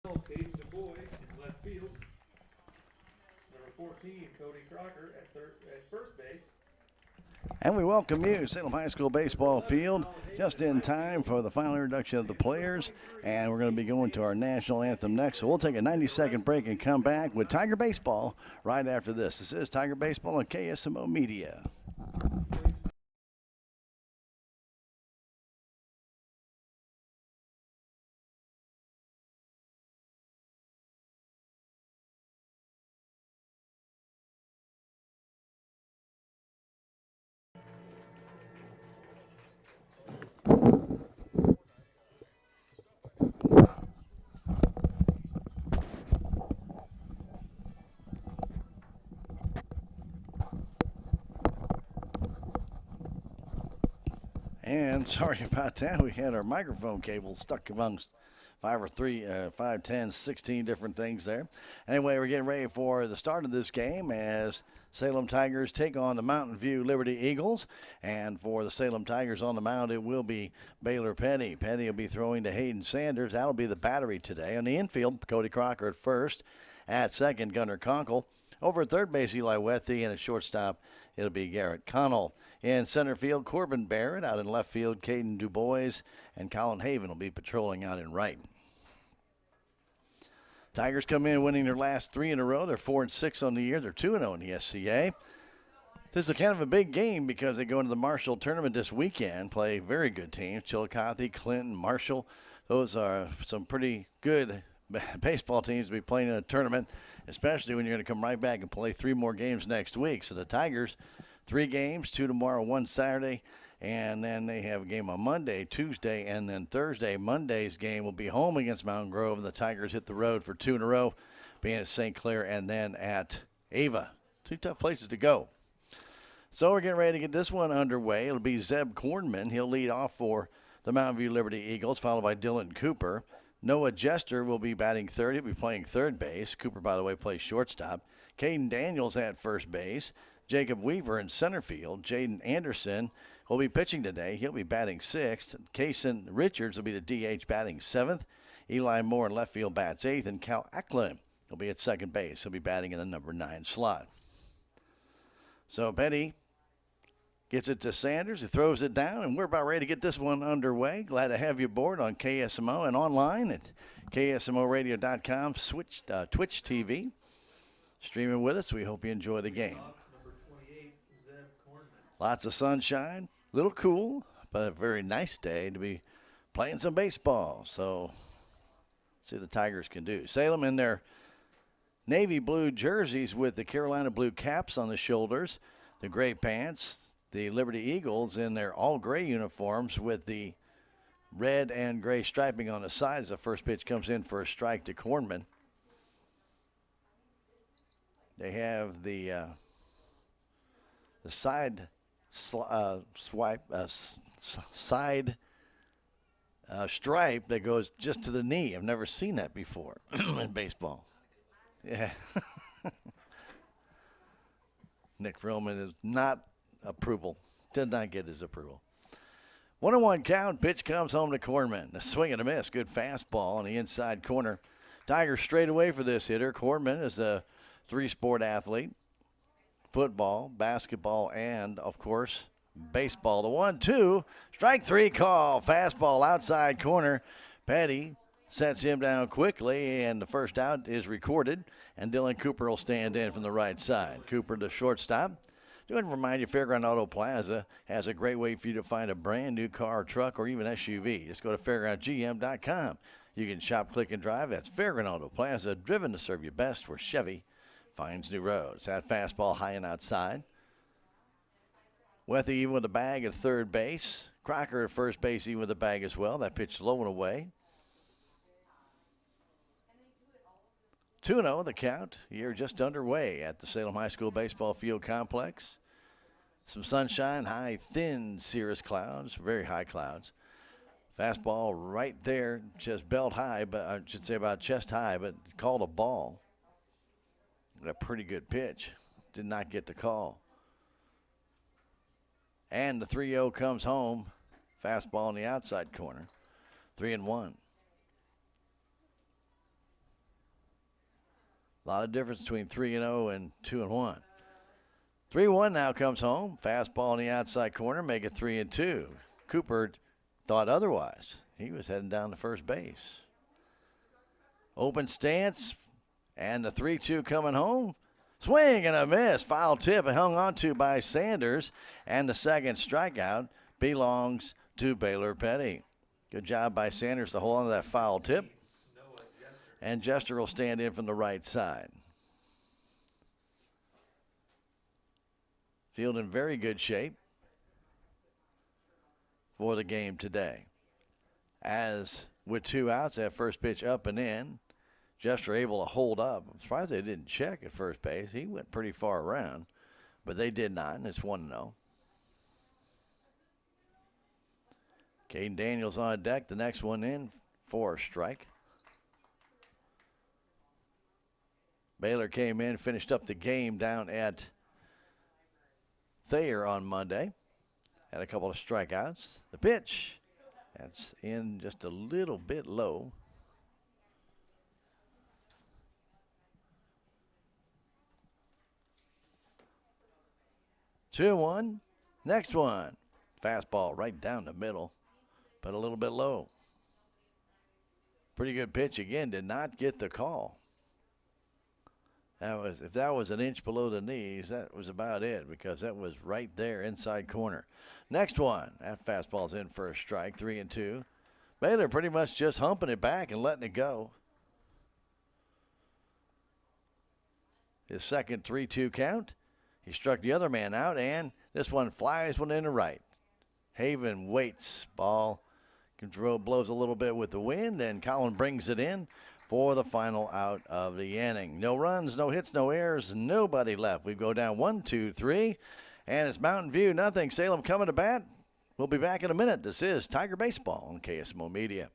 Caden DuBois in left field. Number 14, Cody Crocker at first base. And we welcome you, Salem High School baseball field, just in time for the final introduction of the players. And we're going to be going to our national anthem next. So we'll take a 90-second break and come back with Tiger Baseball right after this. This is Tiger Baseball on KSMO Media. And sorry about that. We had our microphone cable stuck amongst 5, 10, 16 different things there. Anyway, we're getting ready for the start of this game as Salem Tigers take on the Mountain View Liberty Eagles. And for the Salem Tigers on the mound, it will be Baylor Petty. Petty will be throwing to Hayden Sanders. That'll be the battery today. On the infield, Cody Crocker at first. At second, Gunnar Conkle. Over at third base, Eli Wethy. And at shortstop, it'll be Garrett Connell. In center field, Corbin Barrett. Out in left field, Caden DuBois. And Colin Haven will be patrolling out in right. Tigers come in winning their last 3 in a row. They're 4-6 on the year. They're 2-0 in the SCA. This is kind of a big game because they go into the Marshall tournament this weekend, play very good teams. Chillicothe, Clinton, Marshall. Those are some pretty good baseball teams to be playing in a tournament, especially when you're going to come right back and play 3 more games next week. So the Tigers, 3 games, 2 tomorrow, 1 Saturday. And then they have a game on Monday, Tuesday, and then Thursday. Monday's game will be home against Mountain Grove, and the Tigers hit the road for 2 in a row, being at St. Clair and then at Ava. 2 tough places to go. So we're getting ready to get this one underway. It'll be Zeb Kornman. He'll lead off for the Mountain View Liberty Eagles, followed by Dylan Cooper. Noah Jester will be batting third. He'll be playing third base. Cooper, by the way, plays shortstop. Caden Daniels at first base. Jacob Weaver in center field. Jaden Anderson will be pitching today. He'll be batting 6th. Kaysen Richards will be the DH batting 7th. Eli Moore in left field bats 8th. And Cal Eklund will be at second base. He'll be batting in the number 9 slot. So Petty gets it to Sanders. He throws it down, and we're about ready to get this one underway. Glad to have you aboard on KSMO and online at KSMOradio.com, Twitch TV. Streaming with us. We hope you enjoy the game. Lots of sunshine, a little cool, but a very nice day to be playing some baseball. So, see what the Tigers can do. Salem in their navy blue jerseys with the Carolina blue caps on the shoulders, the gray pants. The Liberty Eagles in their all-gray uniforms with the red and gray striping on the side as the first pitch comes in for a strike to Kornman. They have the side stripe that goes just to the knee. I've never seen that before in baseball. Yeah. Nick Frillman is not approval. Did not get his approval. 1-1 count. Pitch comes home to Kornman. A swing and a miss. Good fastball on the inside corner. Tigers straight away for this hitter. Kornman is a 3-sport athlete. Football, basketball, and, of course, baseball. The 1-2. Strike 3 call. Fastball outside corner. Petty sets him down quickly, and the first out is recorded. And Dylan Cooper will stand in from the right side. Cooper, the shortstop. Do want to remind you, Fairground Auto Plaza has a great way for you to find a brand new car, truck, or even SUV. Just go to fairgroundgm.com. You can shop, click, and drive. That's Fairground Auto Plaza, driven to serve you best, where Chevy finds new roads. That fastball high and outside. Wethy even with the bag at third base. Crocker at first base even with the bag as well. That pitch low and away. 2-0 the count. You're just underway at the Salem High School Baseball Field Complex. Some sunshine, high, thin cirrus clouds, very high clouds. Fastball right there, just belt high, but I should say about chest high, but called a ball. A pretty good pitch. Did not get the call. And the 3-0 comes home. Fastball in the outside corner. 3-1. A lot of difference between 3-0 and 2-1. 3-1 now comes home. Fastball in the outside corner, make it 3-2. Cooper thought otherwise. He was heading down to first base. Open stance, and the 3-2 coming home. Swing and a miss. Foul tip hung on to by Sanders, and the second strikeout belongs to Baylor Petty. Good job by Sanders to hold on to that foul tip. And Jester will stand in from the right side. Field in very good shape for the game today. As with 2 outs, that first pitch up and in, Jester able to hold up. I'm surprised they didn't check at first base. He went pretty far around, but they did not, and it's 1-0. Caden Daniels on deck. The next one in for a strike. Baylor came in, finished up the game down at Thayer on Monday. Had a couple of strikeouts. The pitch, that's in just a little bit low. Two one. Next one. Fastball right down the middle, but a little bit low. Pretty good pitch again. Did not get the call. If that was an inch below the knees, that was about it, because that was right there inside corner. Next one. That fastball's in for a strike, 3-2. Baylor pretty much just humping it back and letting it go. His second 3-2 count. He struck the other man out, and this one flies one into right. Haven waits. Ball blows a little bit with the wind, and Collin brings it in for the final out of the inning. No runs, no hits, no errors, nobody left. We go down 1-2-3, and it's Mountain View nothing. Salem coming to bat. We'll be back in a minute. This is Tiger Baseball on KSMO Media.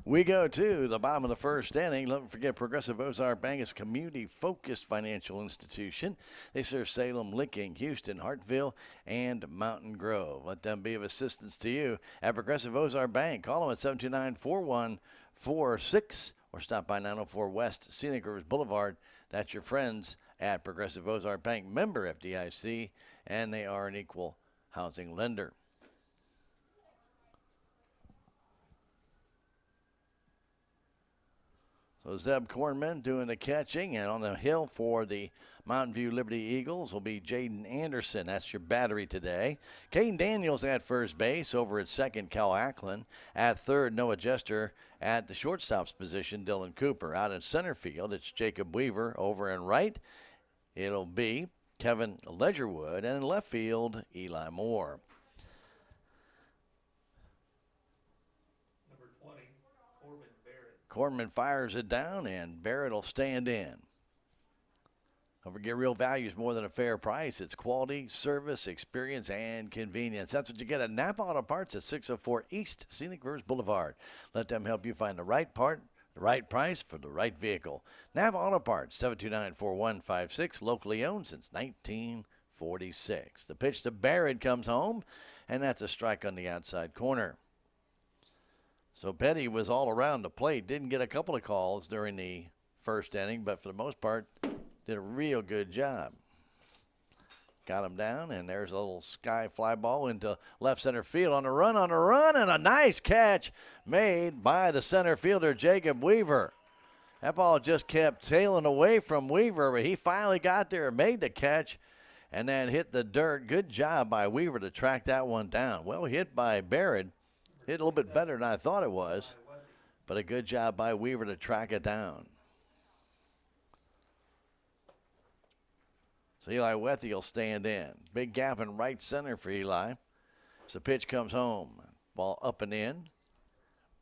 We go to the bottom of the first inning. Don't forget, Progressive Ozark Bank is a community-focused financial institution. They serve Salem, Licking, Houston, Hartville, and Mountain Grove. Let them be of assistance to you at Progressive Ozark Bank. Call them at 729-4146 or stop by 904 West Scenic Rivers Boulevard. That's your friends at Progressive Ozark Bank, member FDIC, and they are an equal housing lender. So Zeb Kornman doing the catching, and on the hill for the Mountain View Liberty Eagles will be Jaden Anderson. That's your battery today. Caden Daniels at first base. Over at second, Cal Ackland. At third, Noah Jester. At the shortstop's position, Dylan Cooper. Out in center field, it's Jacob Weaver. Over in right, it'll be Kevin Ledgerwood. And in left field, Eli Moore. Corman fires it down, and Barrett will stand in. Don't forget, real value is more than a fair price. It's quality, service, experience, and convenience. That's what you get at Napa Auto Parts at 604 East Scenic Rivers Boulevard. Let them help you find the right part, the right price for the right vehicle. Napa Auto Parts, 729-4156, locally owned since 1946. The pitch to Barrett comes home, and that's a strike on the outside corner. So Petty was all around the plate. Didn't get a couple of calls during the first inning, but for the most part, did a real good job. Got him down, and there's a little sky fly ball into left center field on a run, and a nice catch made by the center fielder, Jacob Weaver. That ball just kept tailing away from Weaver, but he finally got there and made the catch and then hit the dirt. Good job by Weaver to track that one down. Well hit by Barrett. Hit a little bit better than I thought it was, but a good job by Weaver to track it down. So Eli Wethy will stand in. Big gap in right center for Eli. So pitch comes home. Ball up and in.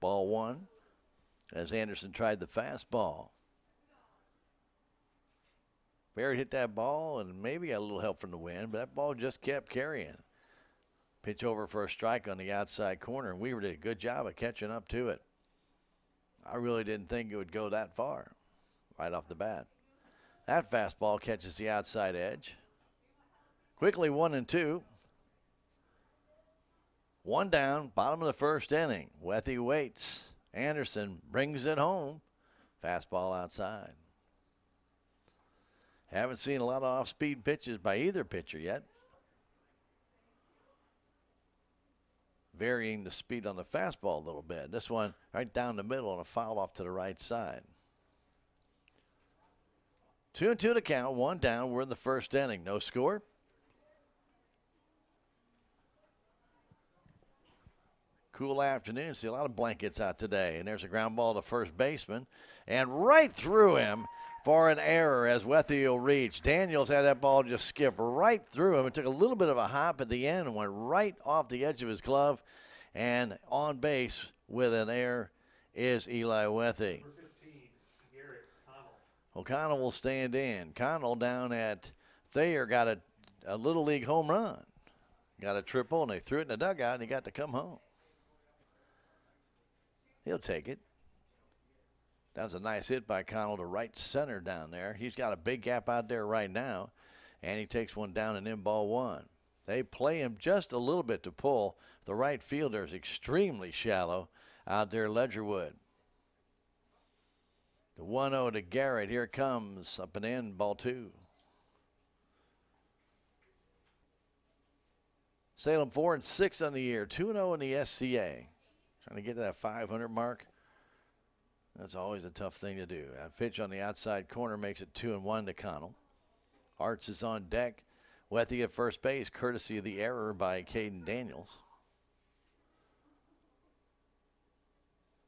Ball one as Anderson tried the fastball. Barrett hit that ball and maybe got a little help from the wind, but that ball just kept carrying. Pitch over for a strike on the outside corner, and Weaver did a good job of catching up to it. I really didn't think it would go that far right off the bat. That fastball catches the outside edge. Quickly 1-2. One down, bottom of the first inning. Wethy waits. Anderson brings it home. Fastball outside. Haven't seen a lot of off-speed pitches by either pitcher yet. Varying the speed on the fastball a little bit. This one right down the middle and a foul off to the right side. 2-2 to count, one down. We're in the first inning. No score. Cool afternoon. See a lot of blankets out today. And there's a ground ball to first baseman. And right through him for an error as Wethy will reach. Daniels had that ball just skip right through him. It took a little bit of a hop at the end and went right off the edge of his glove. And on base with an error is Eli Wethy. O'Connell will stand in. Connell down at Thayer got a Little League home run. Got a triple, and they threw it in the dugout, and he got to come home. He'll take it. That was a nice hit by Connell to right center down there. He's got a big gap out there right now, and he takes one down and in ball one. They play him just a little bit to pull. The right fielder is extremely shallow out there, Ledgerwood. The 1-0 to Garrett. Here it comes. Up and in, ball two. Salem 4-6 on the year. 2-0 in the SCA. Trying to get to that 500 mark. That's always a tough thing to do. A pitch on the outside corner makes it 2-1 to Connell. Arts is on deck. Wethy at first base, courtesy of the error by Caden Daniels.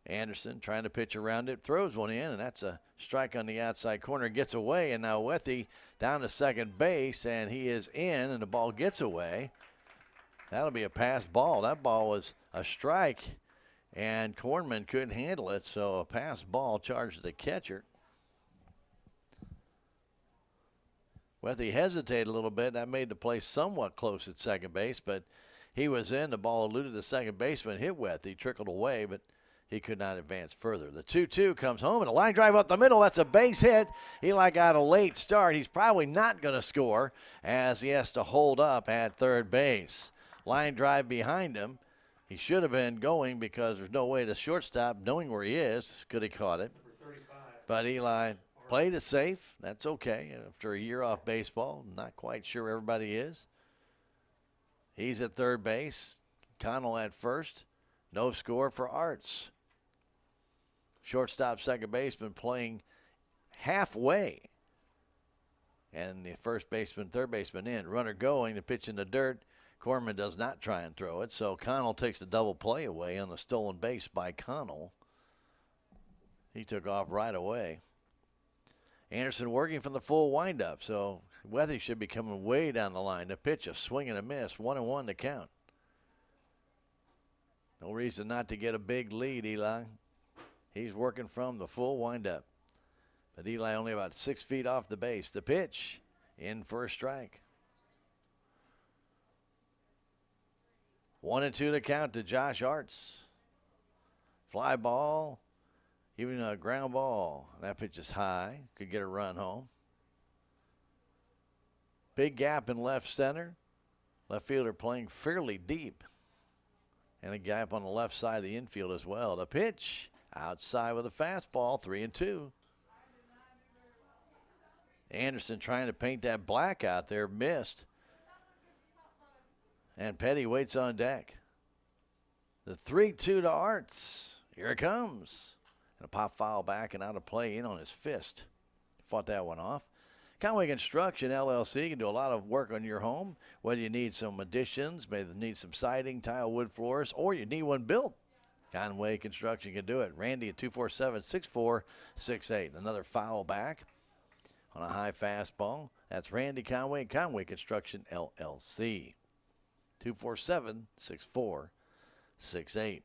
Anderson trying to pitch around it, throws one in, and that's a strike on the outside corner. Gets away, and now Wethy down to second base, and he is in, and the ball gets away. That'll be a pass ball. That ball was a strike, and Kornman couldn't handle it, so a pass ball charged the catcher. Wethy hesitated a little bit. That made the play somewhat close at second base, but he was in. The ball eluded the second baseman, hit Wethy, trickled away, but he could not advance further. The 2-2 comes home, and a line drive up the middle. That's a base hit. Eli got a late start. He's probably not going to score as he has to hold up at third base. Line drive behind him. He should have been going because there's no way the shortstop, knowing where he is, could have caught it. But Eli played it safe. That's okay. After a year off baseball, not quite sure everybody is. He's at third base. Connell at first. No score for Arts. Shortstop, second baseman playing halfway. And the first baseman, third baseman in. Runner going, the pitch in the dirt. Kornman does not try and throw it, so Connell takes the double play away on the stolen base by Connell. He took off right away. Anderson working from the full windup, so Wethy should be coming way down the line. The pitch, a swing and a miss, 1-1 to count. No reason not to get a big lead, Eli. He's working from the full windup. But Eli only about 6 feet off the base. The pitch in for a strike. 1-2 to count to Josh Arts. Fly ball, even a ground ball. That pitch is high. Could get a run home. Big gap in left center. Left fielder playing fairly deep. And a gap on the left side of the infield as well. The pitch outside with a fastball, 3-2. Anderson trying to paint that black out there, missed. And Petty waits on deck. The 3-2 to Arts. Here it comes. And a pop foul back and out of play in on his fist. Fought that one off. Conway Construction LLC can do a lot of work on your home, whether you need some additions, maybe you need some siding, tile, wood floors, or you need one built. Conway Construction can do it. Randy at 247-6468. Another foul back on a high fastball. That's Randy Conway and Conway Construction LLC. 247-6468.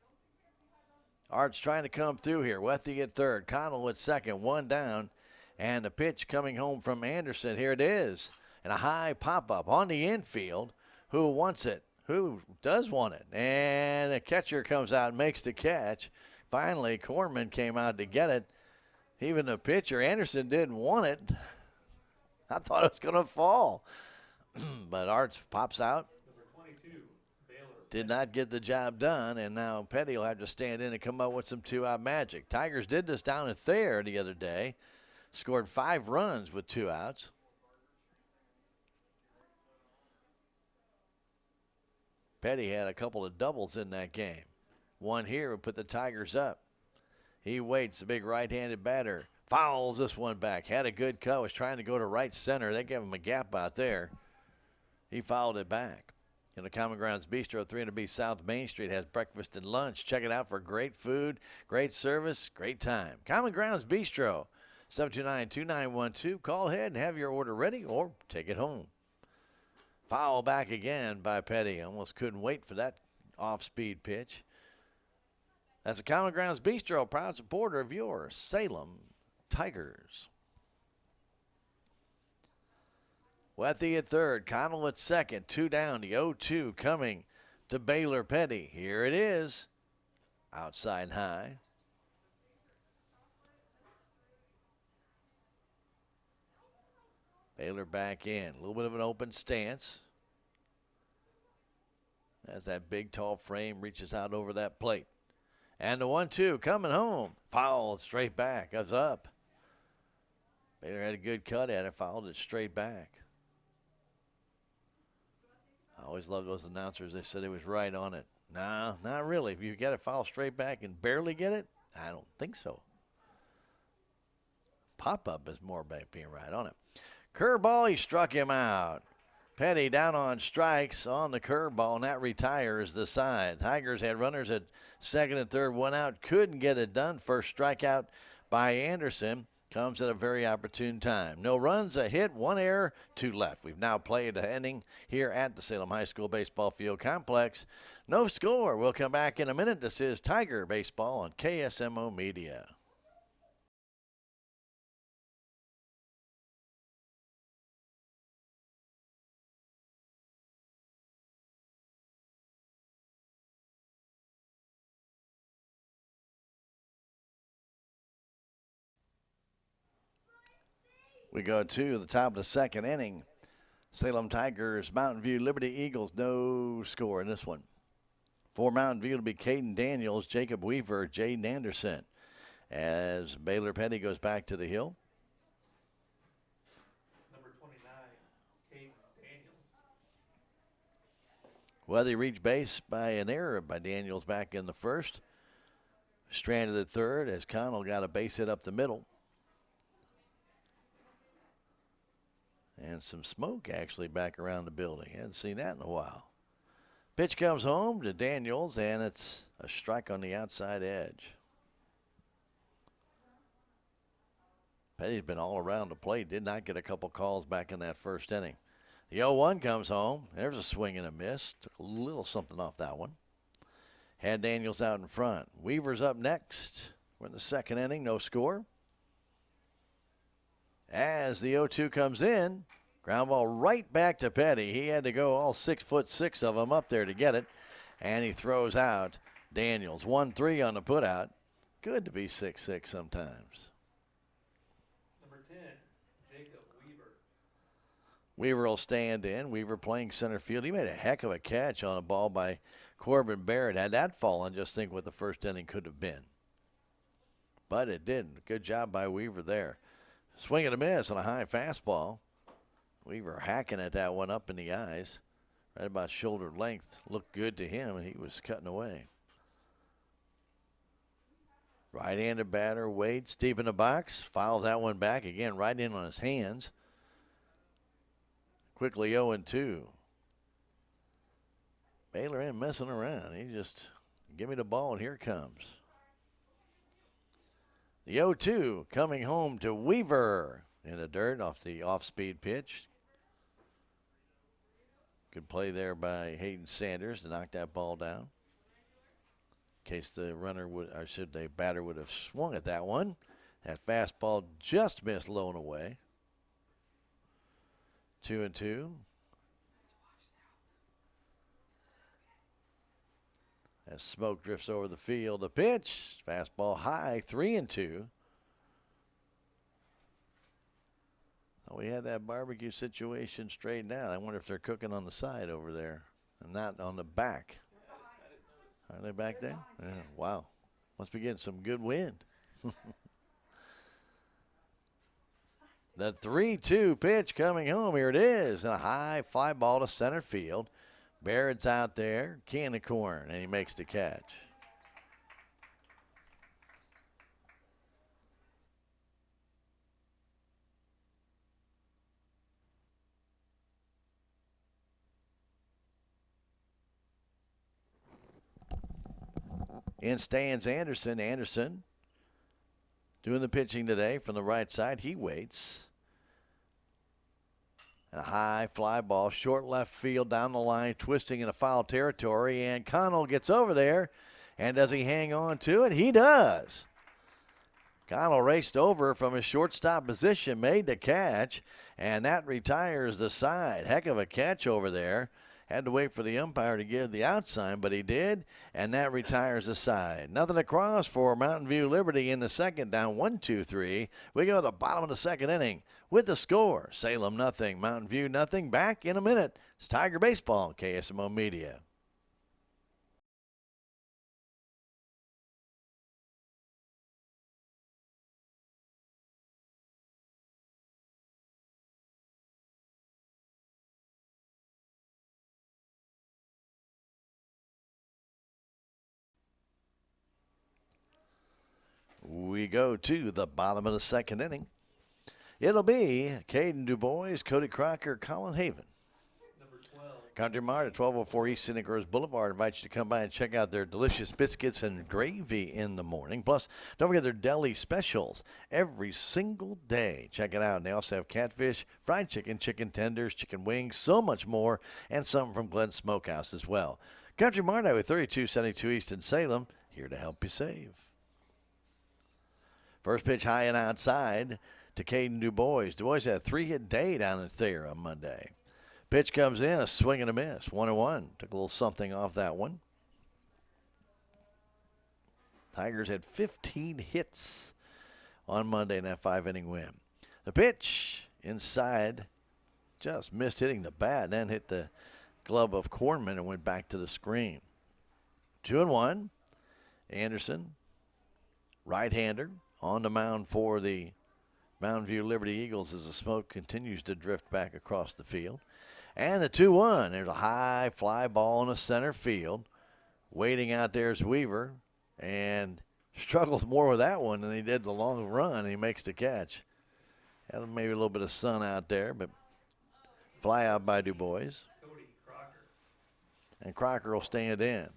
Arts trying to come through here. Wethy at third. Connell at second. One down. And the pitch coming home from Anderson. Here it is. And a high pop-up on the infield. Who wants it? who does want it. And the catcher comes out and makes the catch. Finally, Corman came out to get it. Even the pitcher, Anderson, didn't want it. I thought it was going to fall. But Arts pops out. Number 22, Baylor. Did not get the job done, and now Petty will have to stand in and come up with some two-out magic. Tigers did this down at Thayer the other day. Scored 5 runs with 2 outs. Petty had a couple of doubles in that game. One here would put the Tigers up. He waits, the big right-handed batter. Fouls this one back. Had a good cut, was trying to go to right center. They gave him a gap out there. He fouled it back. In the Common Grounds Bistro, 300B South Main Street, has breakfast and lunch. Check it out for great food, great service, great time. Common Grounds Bistro, 729-2912. Call ahead and have your order ready or take it home. Foul back again by Petty. Almost couldn't wait for that off-speed pitch. That's the Common Grounds Bistro, proud supporter of your Salem Tigers. Wethy at third, Connell at second, 2 down. The 0-2 coming to Baylor Petty. Here it is. Outside high. Baylor back in. A little bit of an open stance. As that big, tall frame reaches out over that plate. And the 1-2 coming home. Foul straight back. Goes up. Baylor had a good cut at it. Fouled it straight back. I always love those announcers. They said he was right on it. No, not really. If you get a foul straight back and barely get it, I don't think so. Pop-up is more about being right on it. Curveball, he struck him out. Petty down on strikes on the curveball, and that retires the side. Tigers had runners at second and third, 1 out. Couldn't get it done. First strikeout by Anderson comes at a very opportune time. No runs, a hit, 1 error, 2 left. We've now played an inning here at the Salem High School Baseball Field Complex. No score. We'll come back in a minute. This is Tiger Baseball on KSMO Media. We go to the top of the second inning. Salem Tigers, Mountain View Liberty Eagles, no score in this one. For Mountain View, it'll be Caden Daniels, Jacob Weaver, Jaden Anderson. As Baylor Petty goes back to the hill. Number 29, Caden Daniels. Well, they reached base by an error by Daniels back in the first. Stranded at third as Connell got a base hit up the middle. And some smoke actually back around the building. Hadn't seen that in a while. Pitch comes home to Daniels, and it's a strike on the outside edge. Petty's been all around the plate. Did not get a couple calls back in that first inning. The 0-1 comes home. There's a swing and a miss. Took a little something off that one. Had Daniels out in front. Weaver's up next. We're in the second inning. No score. As the 0-2 comes in, ground ball right back to Petty. He had to go all 6'6" of them up there to get it. And he throws out Daniels. 1-3 on the putout. Good to be 6'6" sometimes. Number 10, Jacob Weaver. Weaver will stand in. Weaver playing center field. He made a heck of a catch on a ball by Corbin Barrett. Had that fallen, just think what the first inning could have been. But it didn't. Good job by Weaver there. Swing and a miss on a high fastball. Weaver hacking at that one up in the eyes. Right about shoulder length. Looked good to him, and he was cutting away. Right-handed batter waits deep in the box. Fouls that one back again, right in on his hands. Quickly 0-2. Baylor ain't messing around. He just, give me the ball, and here it comes. The 0-2 coming home to Weaver in the dirt off the off-speed pitch. Good play there by Hayden Sanders to knock that ball down. In case the runner would, or should the batter would have swung at that one. That fastball just missed low and away. 2-2. As Smoke drifts over the field, a pitch, fastball high, 3-2. Oh, we had that barbecue situation straightened out. I wonder if they're cooking on the side over there and not on the back. Are they back there? Yeah, wow. Must be getting some good wind. The 3-2 pitch coming home. Here it is. A high fly ball to center field. Barrett's out there, can of corn, and he makes the catch. In stands Anderson. Anderson doing the pitching today from the right side. He waits. A high fly ball, short left field down the line, twisting into foul territory, and Connell gets over there. And does he hang on to it? He does. Connell raced over from his shortstop position, made the catch, and that retires the side. Heck of a catch over there. Had to wait for the umpire to give the out sign, but he did, and that retires the side. Nothing across for Mountain View Liberty in the second, down 1-2-3. We go to the bottom of the second inning with the score. Salem nothing, Mountain View nothing. Back in a minute. It's Tiger Baseball, KSMO Media. We go to the bottom of the second inning. It'll be Caden DuBois, Cody Crocker, Colin Haven. Number 12. Country Mart at 1204 East Scenic Groves Boulevard invites you to come by and check out their delicious biscuits and gravy in the morning. Plus, don't forget their deli specials every single day. Check it out. And they also have catfish, fried chicken, chicken tenders, chicken wings, so much more, and some from Glen Smokehouse as well. Country Mart with 3272 East in Salem, here to help you save. First pitch high and outside to Caden DuBois. DuBois had a 3-hit day down in Thayer on Monday. Pitch comes in, a swing and a miss. 1-1. Took a little something off that one. Tigers had 15 hits on Monday in that 5-inning win. The pitch inside just missed hitting the bat and then hit the glove of Kornman and went back to the screen. 2-1. Anderson, right-hander, on the mound for the Mountain View Liberty Eagles as the smoke continues to drift back across the field. And the 2-1. There's a high fly ball in the center field. Waiting out there is Weaver. And struggles more with that one than he did the long run. He makes the catch. Had maybe a little bit of sun out there, but fly out by DuBois. Cody Crocker. And Crocker will stand in.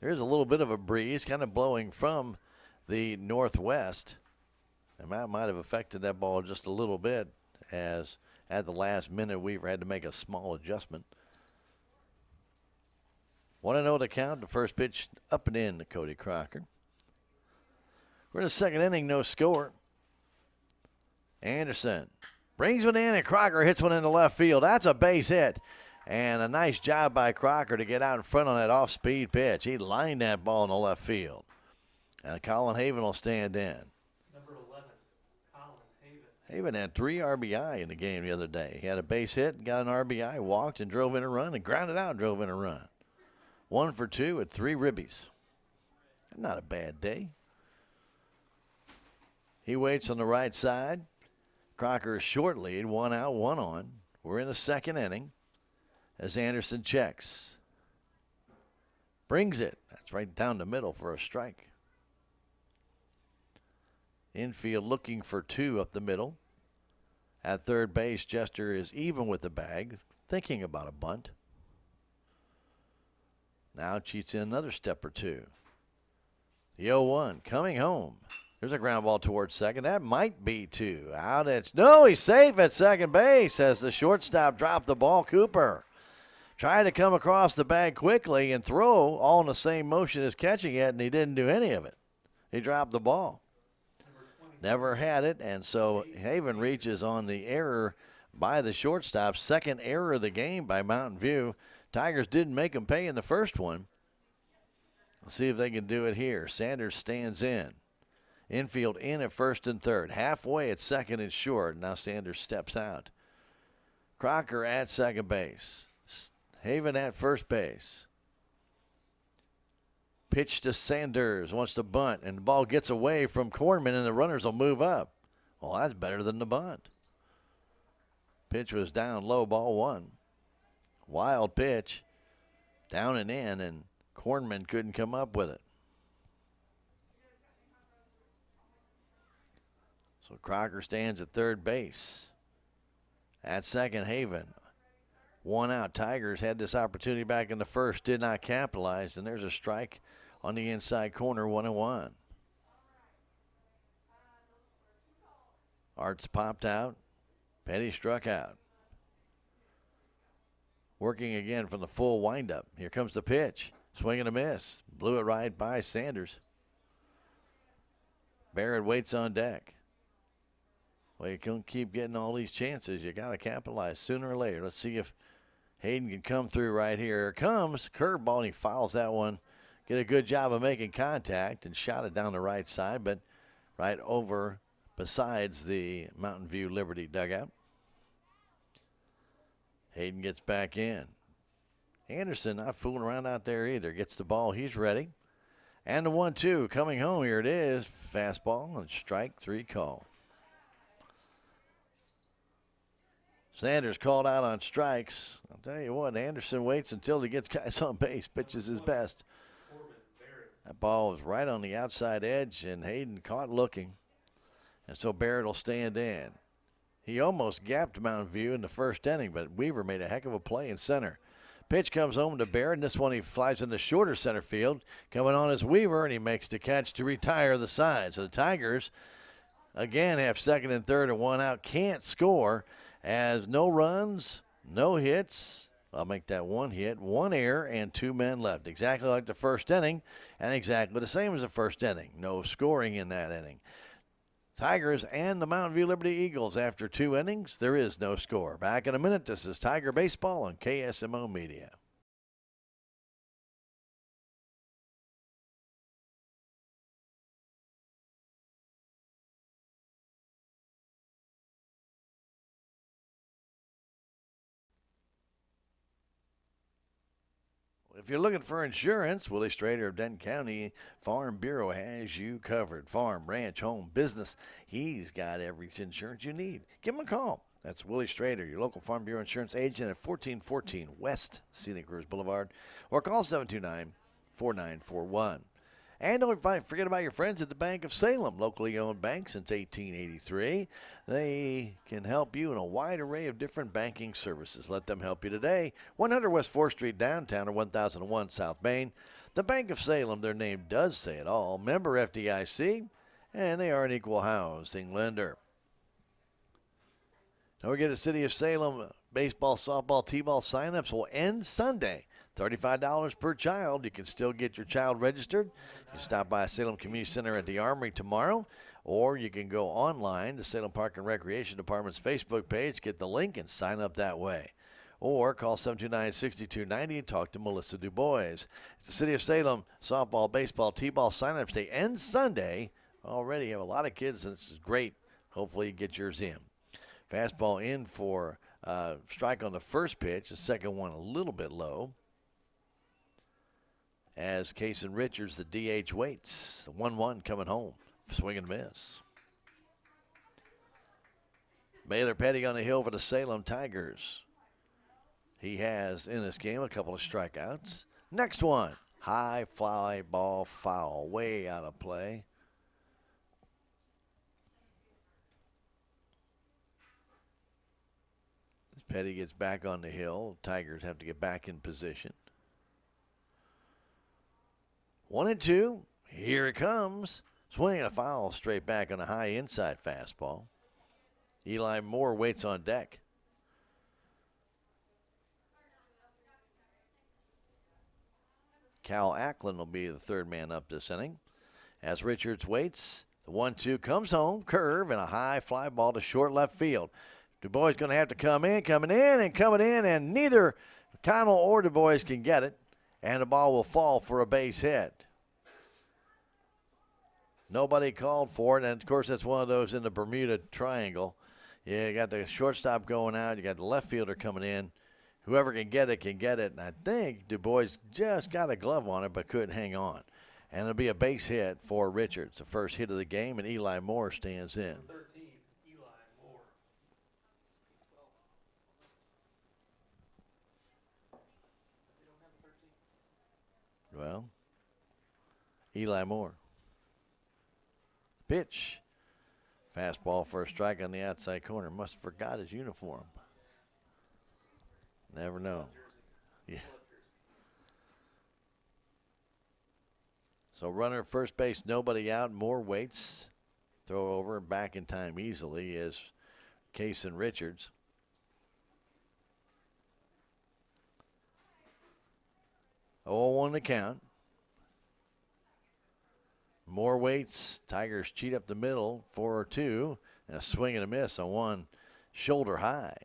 There's a little bit of a breeze kind of blowing from the northwest. And that might have affected that ball just a little bit, as at the last minute Weaver had to make a small adjustment. 1-0 to count. The first pitch up and in to Cody Crocker. We're in the second inning, no score. Anderson brings one in, and Crocker hits one into left field. That's a base hit. And a nice job by Crocker to get out in front on that off-speed pitch. He lined that ball in the left field. And Colin Haven will stand in. Number 11, Colin Haven. Haven had 3 RBI in the game the other day. He had a base hit, got an RBI, walked and drove in a run, and grounded out and drove in a run. 1 for 2 with 3 ribbies. Not a bad day. He waits on the right side. Crocker is short lead, 1 out, 1 on. We're in the second inning. As Anderson checks. Brings it. That's right down the middle for a strike. Infield looking for 2 up the middle. At third base, Jester is even with the bag, thinking about a bunt. Now cheats in another step or 2. The 0-1 coming home. There's a ground ball towards second. That might be 2. Out it's no, he's safe at second base as the shortstop dropped the ball. Cooper tried to come across the bag quickly and throw all in the same motion as catching it, and he didn't do any of it. He dropped the ball. Never had it, and so Haven reaches on the error by the shortstop. Second error of the game by Mountain View. Tigers didn't make them pay in the first one. Let's see if they can do it here. Sanders stands in. Infield in at first and third. Halfway at second and short. Now Sanders steps out. Crocker at second base. Haven at first base. Pitch to Sanders. Wants to bunt, and the ball gets away from Cornman, and the runners will move up. Well, that's better than the bunt. Pitch was down low, ball one. Wild pitch. Down and in, and Cornman couldn't come up with it. So Crocker stands at third base. At second, Haven. One out. Tigers had this opportunity back in the first, did not capitalize, and there's a strike on the inside corner, 1-1. Arts popped out. Petty struck out. Working again from the full windup. Here comes the pitch. Swing and a miss. Blew it right by Sanders. Barrett waits on deck. Well, you can't keep getting all these chances. You got to capitalize sooner or later. Let's see if Hayden can come through right here. Here it comes. Curveball, and he fouls that one. Get a good job of making contact and shot it down the right side, but right over besides the Mountain View Liberty dugout. Hayden gets back in. Anderson not fooling around out there either. Gets the ball. He's ready. And the 1-2 coming home. Here it is. Fastball and strike three call. Sanders called out on strikes. I'll tell you what, Anderson waits until he gets guys on base, pitches his best. That ball was right on the outside edge, and Hayden caught looking. And so Barrett will stand in. He almost gapped Mountain View in the first inning, but Weaver made a heck of a play in center. Pitch comes home to Barrett, and this one he flies in the shorter center field. Coming on is Weaver, and he makes the catch to retire the side. So the Tigers, again, have second and third and one out. Can't score as no runs, no hits. I'll make that one hit, one error, and two men left. Exactly like the first inning, and exactly the same as the first inning. No scoring in that inning. Tigers and the Mountain View Liberty Eagles after two innings. There is no score. Back in a minute. This is Tiger Baseball on KSMO Media. If you're looking for insurance, Willie Strader of Denton County Farm Bureau has you covered. Farm, ranch, home, business. He's got every insurance you need. Give him a call. That's Willie Strader, your local Farm Bureau insurance agent at 1414 West Scenic Ridge Boulevard, or call 729-4941. And don't forget about your friends at the Bank of Salem, locally owned bank since 1883. They can help you in a wide array of different banking services. Let them help you today. 100 West 4th Street downtown or 1001 South Main. The Bank of Salem, their name does say it all. Member FDIC, and they are an equal housing lender. Don't forget the City of Salem baseball, softball, t-ball signups will end Sunday. $35 per child. You can still get your child registered. You stop by Salem Community Center at the Armory tomorrow, or you can go online to Salem Park and Recreation Department's Facebook page, get the link, and sign up that way. Or call 729-6290 and talk to Melissa DuBois. It's the City of Salem softball, baseball, t-ball signups. They end Sunday. Already have a lot of kids, and this is great. Hopefully you get yours in. Fastball in for strike on the first pitch. The second one a little bit low. As Kason Richards, the DH, waits. The 1-1 coming home. Swing and miss. Baylor Petty on the hill for the Salem Tigers. He has, in this game, a couple of strikeouts. Next one. High fly ball foul. Way out of play. As Petty gets back on the hill, Tigers have to get back in position. 1-2. Here it comes. Swinging a foul straight back on a high inside fastball. Eli Moore waits on deck. Cal Ackland will be the third man up this inning. As Richards waits, the 1-2 comes home. Curve and a high fly ball to short left field. Du Bois going to have to coming in, and neither Connell or Du Bois can get it, and the ball will fall for a base hit. Nobody called for it, and of course that's one of those in the Bermuda Triangle. You got the shortstop going out, you got the left fielder coming in. Whoever can get it, and I think Du Bois just got a glove on it but couldn't hang on. And it'll be a base hit for Richards, the first hit of the game, and Eli Moore stands in. 13, Eli Moore. Well, Eli Moore. Pitch. Fastball for a strike on the outside corner. Must have forgot his uniform. Never know. Yeah. So runner at first base, nobody out. Moore waits. Throw over and back in time easily is Kason Richards. Oh, 1 to count. Moore waits. Tigers cheat up the middle, 4-2, and a swing and a miss on one shoulder high.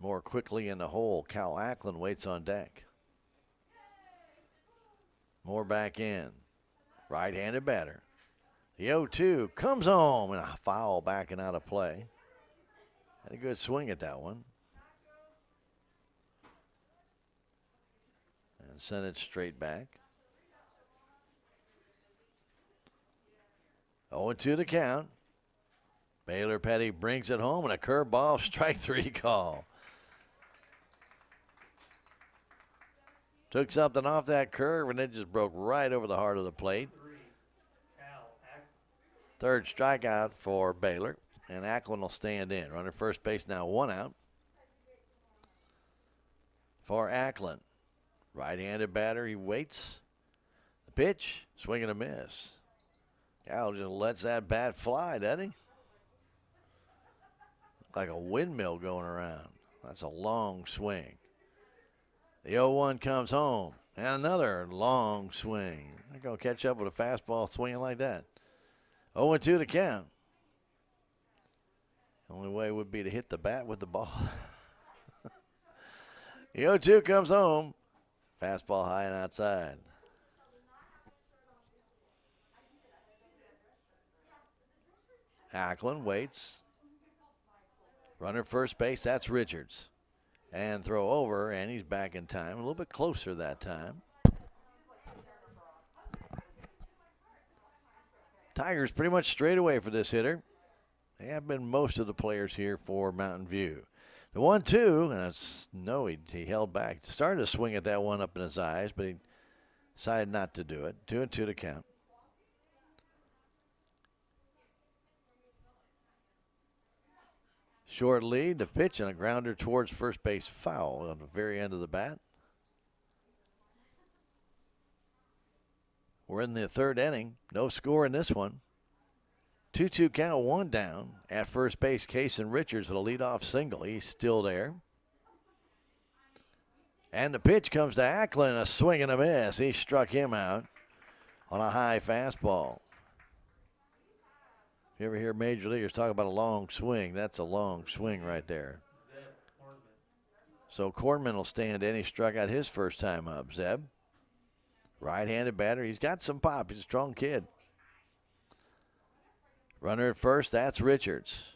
Moore quickly in the hole. Cal Ackland waits on deck. Moore back in. Right-handed batter. The 0-2 comes home, and a foul backing out of play. Had a good swing at that one. And sent it straight back. 0-2 the count. Baylor Petty brings it home, and a curveball, strike 3 call. Took something off that curve, and it just broke right over the heart of the plate. Third strikeout for Baylor, and Ackland will stand in. Runner first base now, 1 out. For Ackland. Right-handed batter, he waits. The pitch, swing and a miss. Cal just lets that bat fly, doesn't he? Like a windmill going around. That's a long swing. The 0-1 comes home, and another long swing. They're going to catch up with a fastball swinging like that. 0-2 to count. The only way would be to hit the bat with the ball. The 0-2 comes home. Fastball high and outside. Ackland waits. Runner first base, that's Richards. And throw over, and he's back in time. A little bit closer that time. Tigers pretty much straight away for this hitter. They have been most of the players here for Mountain View. The 1-2, and that's, no, he held back. Started to swing at that one up in his eyes, but he decided not to do it. 2-2 to count. Short lead, the pitch, and a grounder towards first base, foul on the very end of the bat. We're in the third inning. No score in this one. 2-2 count, 1 down. At first base, Kason Richards with a leadoff single. He's still there. And the pitch comes to Ackland, a swing and a miss. He struck him out on a high fastball. You ever hear major leaguers talk about a long swing? That's a long swing right there. So Kornman will stand in. He struck out his first time up. Zeb, right-handed batter. He's got some pop. He's a strong kid. Runner at first, that's Richards.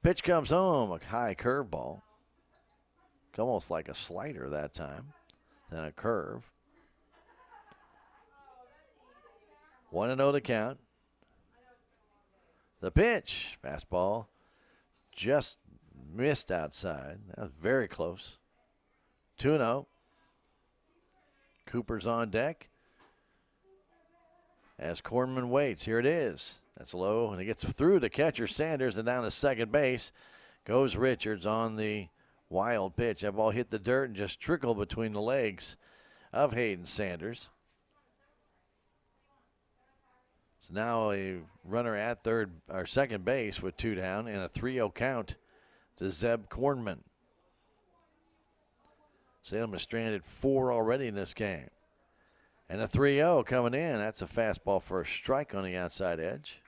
Pitch comes home, a high curveball. Almost like a slider that time, then a curve. 1-0 to count. The pitch, fastball, just missed outside. That was very close. 2-0. Cooper's on deck. As Kornman waits, here it is. That's low, and it gets through the catcher Sanders and down to second base. Goes Richards on the wild pitch. That ball hit the dirt and just trickled between the legs of Hayden Sanders. So now a runner at third or second base with 2 down and a 3-0 count to Zeb Kornman. Salem has stranded 4 already in this game. And a 3-0 coming in. That's a fastball for a strike on the outside edge.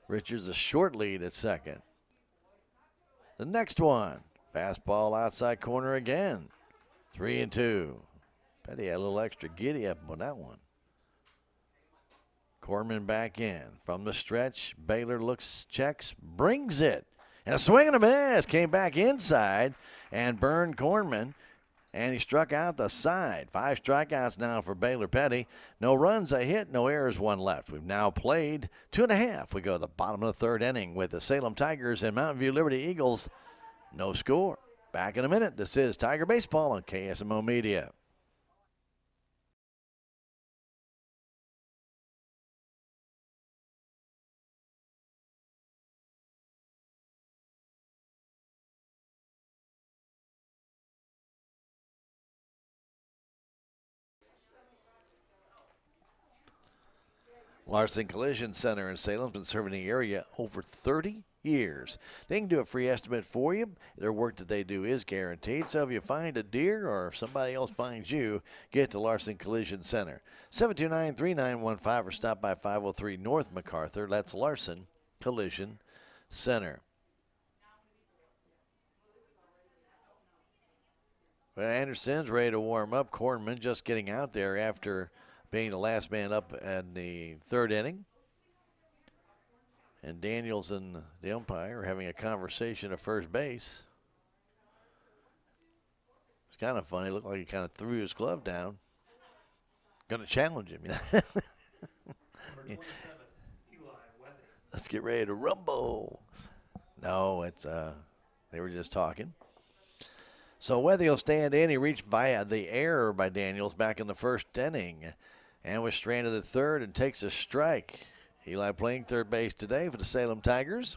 Richards a short lead at second. The next one, fastball outside corner again. 3-2. Petty had a little extra giddy up on that one. Corman back in. From the stretch, Baylor looks, checks, brings it. And a swing and a miss. Came back inside and burned Corman. And he struck out the side. 5 strikeouts now for Baylor Petty. No runs, a hit, no errors, 1 left. We've now played 2.5. We go to the bottom of the 3rd inning with the Salem Tigers and Mountain View Liberty Eagles. No score. Back in a minute. This is Tiger Baseball on KSMO Media. Larson Collision Center in Salem's been serving the area over 30 years. They can do a free estimate for you. Their work that they do is guaranteed. So if you find a deer or if somebody else finds you, get to Larson Collision Center. 729-3915 or stop by 503 North MacArthur. That's Larson Collision Center. Well, Anderson's ready to warm up. Cornman just getting out there after being the last man up in the 3rd inning. And Daniels and the umpire are having a conversation at first base. It's kind of funny. It looked like he kind of threw his glove down. Going to challenge him. Number 27, Eli Weather. Let's get ready to rumble. No, it's they were just talking. So Wethy will stand in. He reached via the error by Daniels back in the 1st inning and was stranded at 3rd and takes a strike. Eli playing 3rd base today for the Salem Tigers.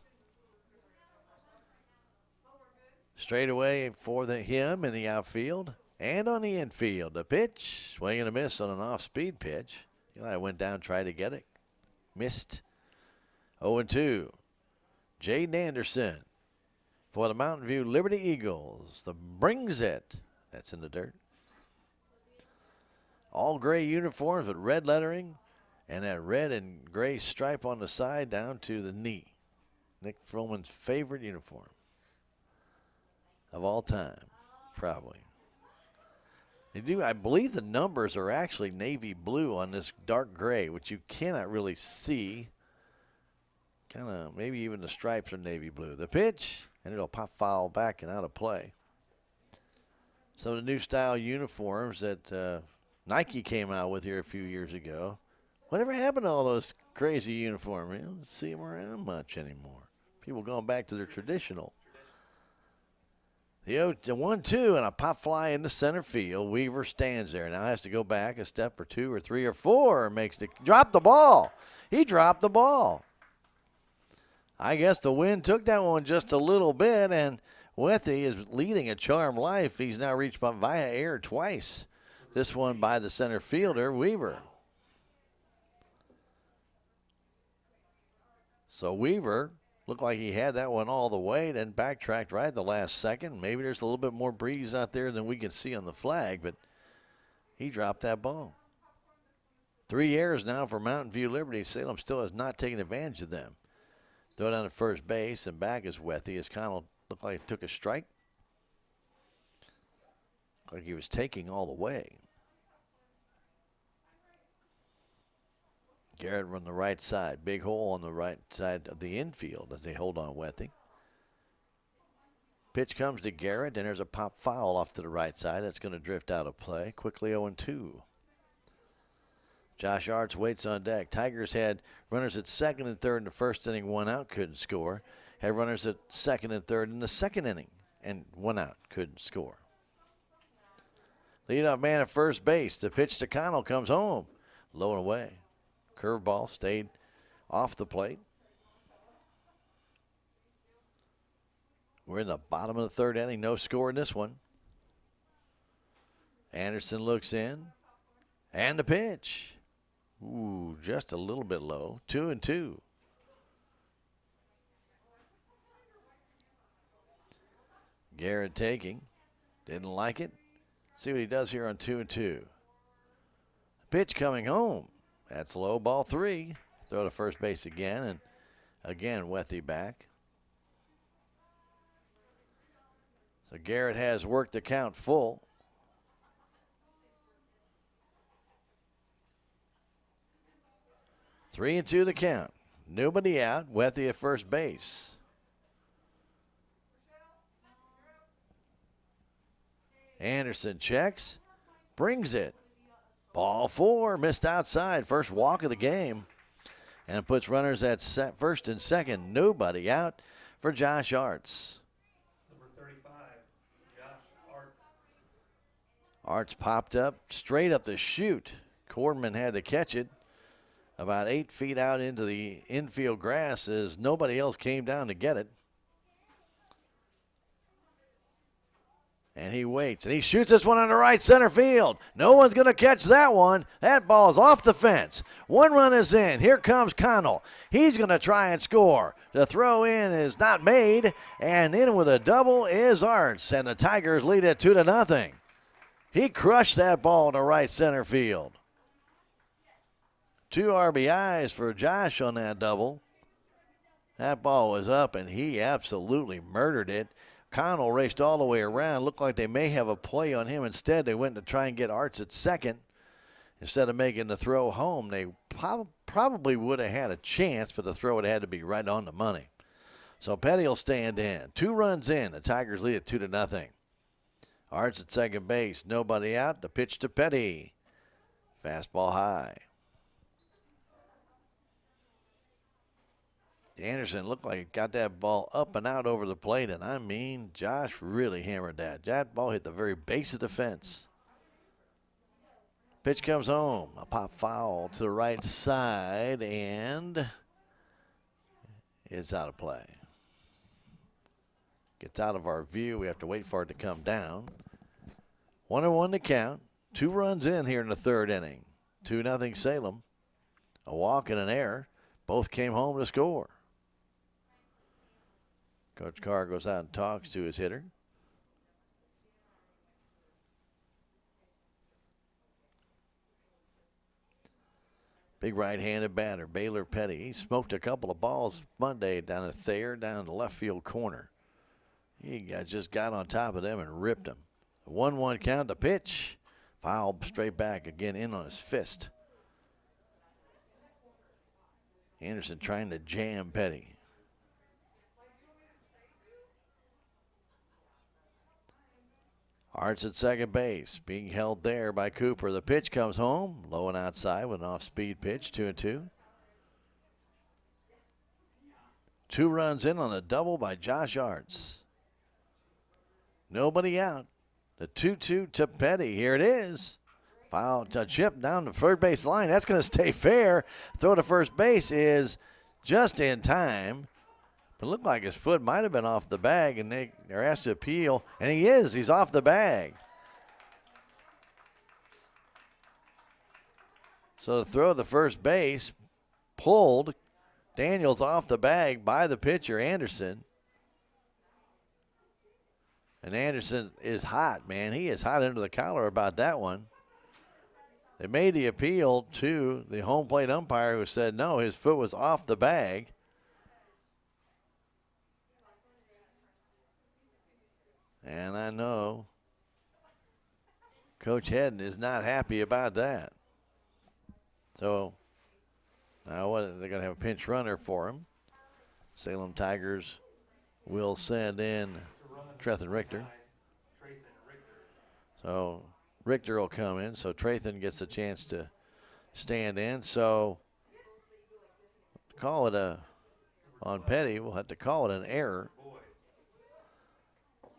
Straight away for him in the outfield and on the infield. The pitch, swing and a miss on an off-speed pitch. Eli went down, tried to get it. Missed. 0-2. Jaden Anderson for the Mountain View Liberty Eagles. The brings it. That's in the dirt. All gray uniforms with red lettering and that red and gray stripe on the side down to the knee. Nick Froman's favorite uniform of all time, probably. They do, I believe the numbers are actually navy blue on this dark gray, which you cannot really see. Kind of, maybe even the stripes are navy blue. The pitch, and it'll pop foul back and out of play. Some of the new style uniforms that Nike came out with here a few years ago. Whatever happened to all those crazy uniforms? You don't see them around much anymore. People going back to their traditional. The 1-2 and a pop fly into center field. Weaver stands there. Now has to go back a step or 2 or 3 or 4 and makes the drop the ball. He dropped the ball. I guess the wind took that one just a little bit, and Wethy is leading a charmed life. He's now reached by via air twice. This one by the center fielder, Weaver. So Weaver looked like he had that one all the way, then backtracked right at the last second. Maybe there's a little bit more breeze out there than we can see on the flag, but he dropped that ball. 3 errors now for Mountain View Liberty. Salem still has not taken advantage of them. Throw down to first base, and back is Wethy. As Connell looked like he took a strike. Looked like he was taking all the way. Garrett on the right side. Big hole on the right side of the infield as they hold on Wethy. Pitch comes to Garrett, and there's a pop foul off to the right side. That's going to drift out of play. Quickly 0-2. Josh Arts waits on deck. Tigers had runners at 2nd and 3rd in the 1st inning, 1 out, couldn't score. Had runners at 2nd and 3rd in the 2nd inning, and 1 out, couldn't score. Leadoff man at first base. The pitch to Connell comes home. Low and away. Curveball stayed off the plate. We're in the bottom of the 3rd inning. No score in this one. Anderson looks in. And the pitch. Ooh, just a little bit low. 2-2. Garrett taking. Didn't like it. See what he does here on 2-2. Pitch coming home. That's low, ball 3. Throw to first base again, and Again, Wethy back. So Garrett has worked the count full. Three and two the count. Nobody out. Wethy at first base. Anderson checks. Brings it. Ball four. Missed outside. First walk of the game. And puts runners at first and second. Nobody out for Josh Arts. Number 35, Josh Arts. Arts popped up straight up the chute. Cordman had to catch it about 8 feet out into the infield grass as nobody else came down to get it. And he waits, and he shoots this one into right center field. No one's going to catch that one. That ball's off the fence. One run is in. Here comes Connell. He's going to try and score. The throw in is not made, and in with a double is Arts, and the Tigers lead it 2-0. He crushed that ball to right center field. 2 RBIs for Josh on that double. That ball was up, and he absolutely murdered it. Connell raced all the way around. Looked like they may have a play on him. Instead, they went to try and get Arts at second. Instead of making the throw home, they probably would have had a chance, but the throw would have had to be right on the money. So Petty will stand in. 2 runs in. The Tigers lead it 2-0. Arts at second base. Nobody out. The pitch to Petty. Fastball high. Anderson looked like he got that ball up and out over the plate, and I mean, Josh really hammered that. That ball hit the very base of the fence. Pitch comes home. A pop foul to the right side, and it's out of play. Gets out of our view. We have to wait for it to come down. 1-1 to count. 2 runs in here in the third inning. 2-0 Salem. A walk and an error. Both came home to score. Coach Carr goes out and talks to his hitter. Big right-handed batter, Baylor Petty. He smoked a couple of balls Monday down at Thayer, down in the left field corner. He just got on top of them and ripped them. 1-1 count, the pitch. Foul straight back again in on his fist. Anderson trying to jam Petty. Arts at second base, being held there by Cooper. The pitch comes home, low and outside with an off-speed pitch, 2-2. 2 runs in on a double by Josh Arts. Nobody out. The 2-2 to Petty. Here it is. Foul to chip down the third base line. That's going to stay fair. Throw to first base is just in time. It looked like his foot might have been off the bag, and they're asked to appeal, and he is. He's off the bag. So the throw to first base pulled. Daniels off the bag by the pitcher, Anderson. And Anderson is hot, man. He is hot under the collar about that one. They made the appeal to the home plate umpire who said no, his foot was off the bag. And I know Coach Hedden is not happy about that. So now they're going to have a pinch runner for him. Salem Tigers will send in Trethan Richter. So Richter will come in. So Trethan gets a chance to stand in. So call it on Petty, we'll have to call it an error.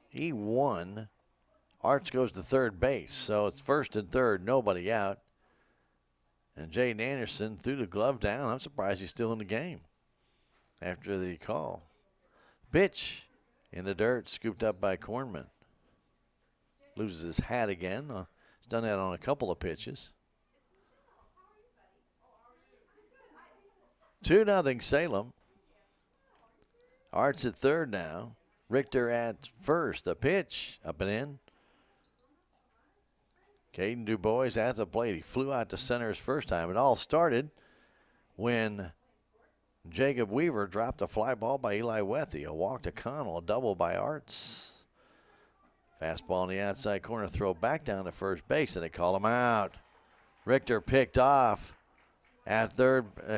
He won. Arts goes to third base. So it's first and third, nobody out. And Jaden Anderson threw the glove down. I'm surprised he's still in the game after the call. Pitch in the dirt, scooped up by Kornman. Loses his hat again. He's done that on a couple of pitches. 2-0 Salem. Arts at third now. Richter at first. The pitch up and in. Caden DuBois at the plate. He flew out to center his first time. It all started when Jacob Weaver dropped a fly ball by Eli Wethy. A walk to Connell, a double by Arts. Fastball in the outside corner, throw back down to first base, and they call him out. Richter picked off at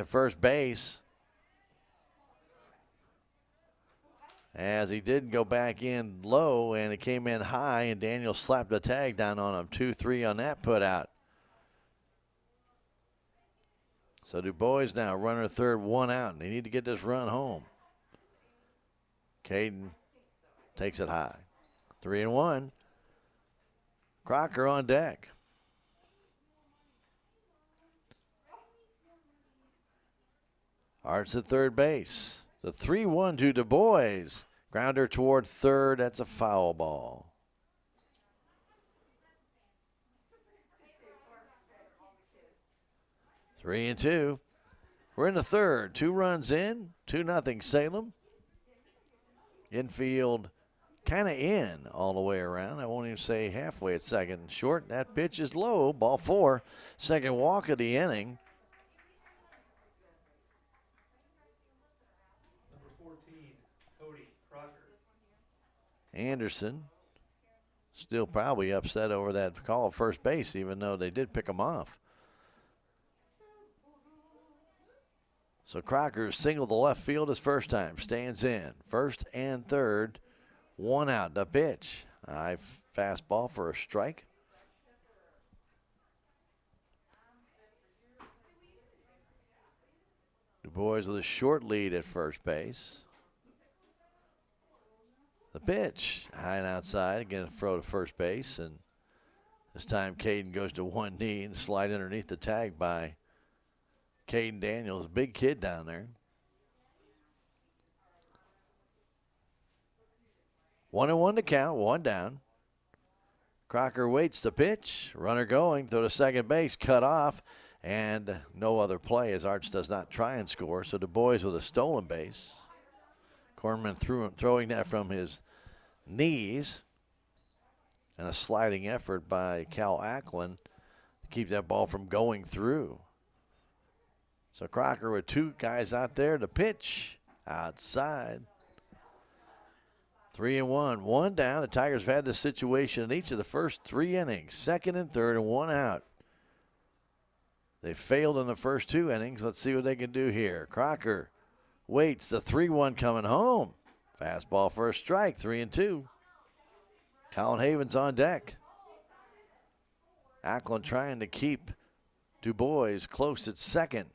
first base. As he did go back in low, and it came in high, and Daniel slapped the tag down on him. 2-3 on that put out. So Du Bois now runner third, one out, and they need to get this run home. Caden takes it high. 3-1. Crocker on deck. Arts at third base. The 3-1 to Du Bois. Grounder toward third. That's a foul ball. 3-2. We're in the third. 2 runs in. 2-0 Salem. Infield kind of in all the way around. I won't even say halfway at second. Short. That pitch is low. Ball 4. Second walk of the inning. Number 14, Cody Crocker. Anderson still probably upset over that call at first base, even though they did pick him off. So Crocker singled the left field his first time. Stands in. First and third. 1 out. The pitch. High fastball for a strike. Du Bois with a short lead at first base. The pitch. High and outside. Again, a throw to first base. And this time Caden goes to one knee and slide underneath the tag by Caden Daniels, big kid down there. 1-1 to count, 1 down. Crocker waits the pitch. Runner going, throw to second base, cut off, and no other play as Arts does not try and score. So Du Bois with a stolen base. Cornman throwing that from his knees. And a sliding effort by Cal Ackland to keep that ball from going through. So Crocker with 2 guys out there to pitch outside. 3-1, 1 down. The Tigers have had this situation in each of the first 3 innings. Second and third and 1 out. They failed in the first 2 innings. Let's see what they can do here. Crocker waits. The 3-1 coming home. Fastball for a strike. 3-2. Colin Havens on deck. Ackland trying to keep Du Bois close at second.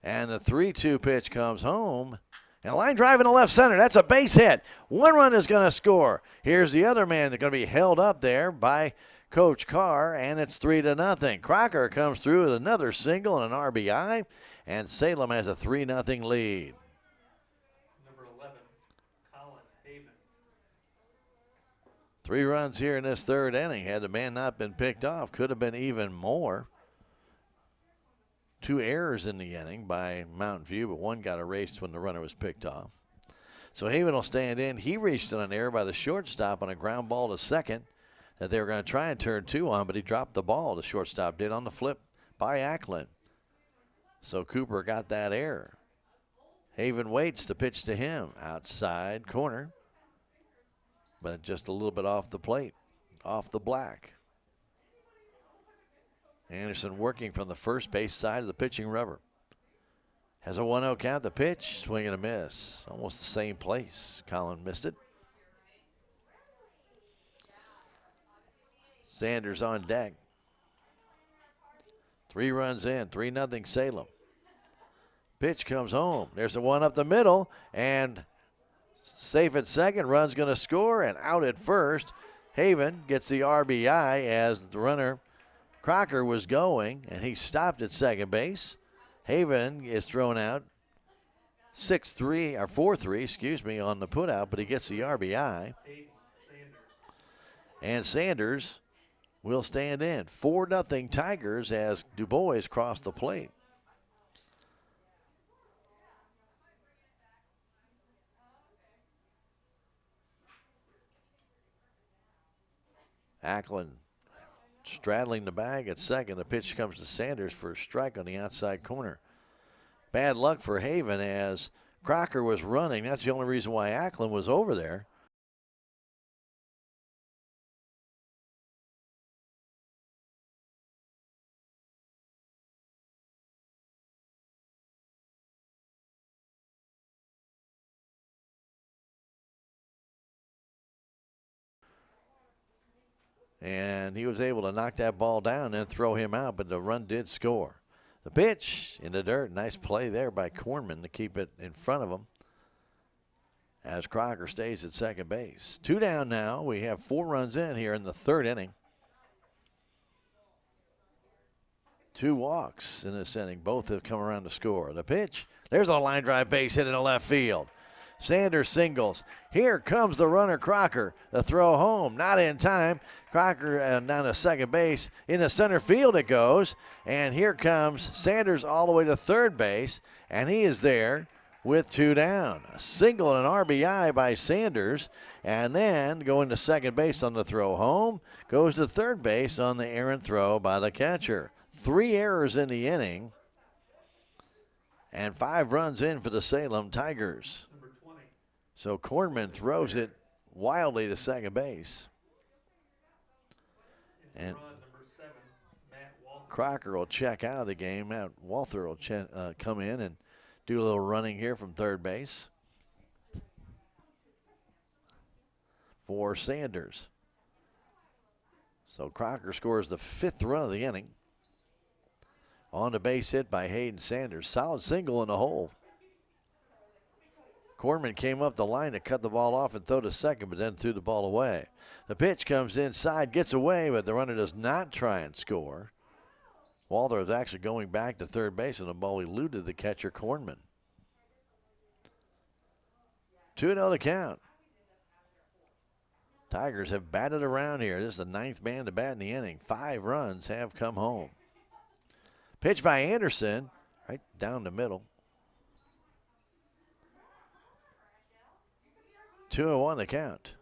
And the 3-2 pitch comes home. And a line drive in the left center. That's a base hit. 1 run is going to score. Here's the other man that's going to be held up there by Coach Carr, and it's 3-0. Crocker comes through with another single and an RBI, and Salem has a 3-0 lead. Number 11, Colin Haven. 3 runs here in this third inning. Had the man not been picked off, could have been even more. 2 errors in the inning by Mountain View, but 1 got erased when the runner was picked off. So Haven will stand in. He reached on an error by the shortstop on a ground ball to second that they were going to try and turn 2 on, but he dropped the ball. The shortstop did on the flip by Ackland. So Cooper got that error. Haven waits to pitch to him. Outside corner, but just a little bit off the plate, off the black. Anderson working from the first base side of the pitching rubber. Has a 1-0 count. The pitch, swing and a miss. Almost the same place. Colin missed it. Sanders on deck. 3 runs in, 3-0 Salem. Pitch comes home. There's a 1 up the middle, and safe at second. Run's going to score, and out at first. Haven gets the RBI as the runner Crocker was going, and he stopped at second base. Haven is thrown out 4-3, on the putout, but he gets the RBI. And Sanders will stand in. 4-0 Tigers as Du Bois crossed the plate. Ackland straddling the bag at second. The pitch comes to Sanders for a strike on the outside corner. bad luck for Haven as Crocker was running. That's the only reason why Ackland was over there. And he was able to knock that ball down and throw him out, but the run did score. The pitch in the dirt. Nice play there by Cornman to keep it in front of him as Crocker stays at second base. 2 down now. We have 4 runs in here in the 3rd inning. 2 walks in this inning. Both have come around to score. The pitch. There's a line drive base hit into left field. Sanders singles. Here comes the runner, Crocker. The throw home, not in time. Crocker down to second base. Into center field it goes. And here comes Sanders all the way to third base. And he is there with 2 down. A single and an RBI by Sanders. And then going to second base on the throw home. Goes to third base on the errant throw by the catcher. 3 errors in the inning. And 5 runs in for the Salem Tigers. So Cornman throws it wildly to second base. And Crocker will check out of the game. Matt Walther will come in and do a little running here from third base for Sanders. So Crocker scores the 5th run of the inning. On the base hit by Hayden Sanders. Solid single in the hole. Cornman came up the line to cut the ball off and throw to second, but then threw the ball away. The pitch comes inside, gets away, but the runner does not try and score. Walther is actually going back to third base, and the ball eluded the catcher, Cornman. 2-0 to count. Tigers have batted around here. This is the 9th man to bat in the inning. 5 runs have come home. Pitch by Anderson, right down the middle. 2-1 to count.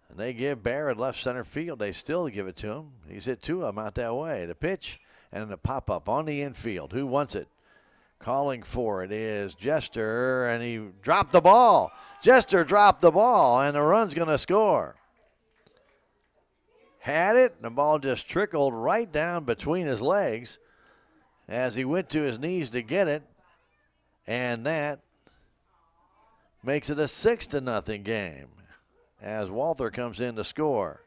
And they give Barrett left center field. They still give it to him. He's hit 2 of them out that way. The pitch and the pop-up on the infield. Who wants it? Calling for it is Jester, and he dropped the ball. Jester dropped the ball, and the run's going to score. Had it, and the ball just trickled right down between his legs as he went to his knees to get it, and that makes it a 6-0 game as Walther comes in to score.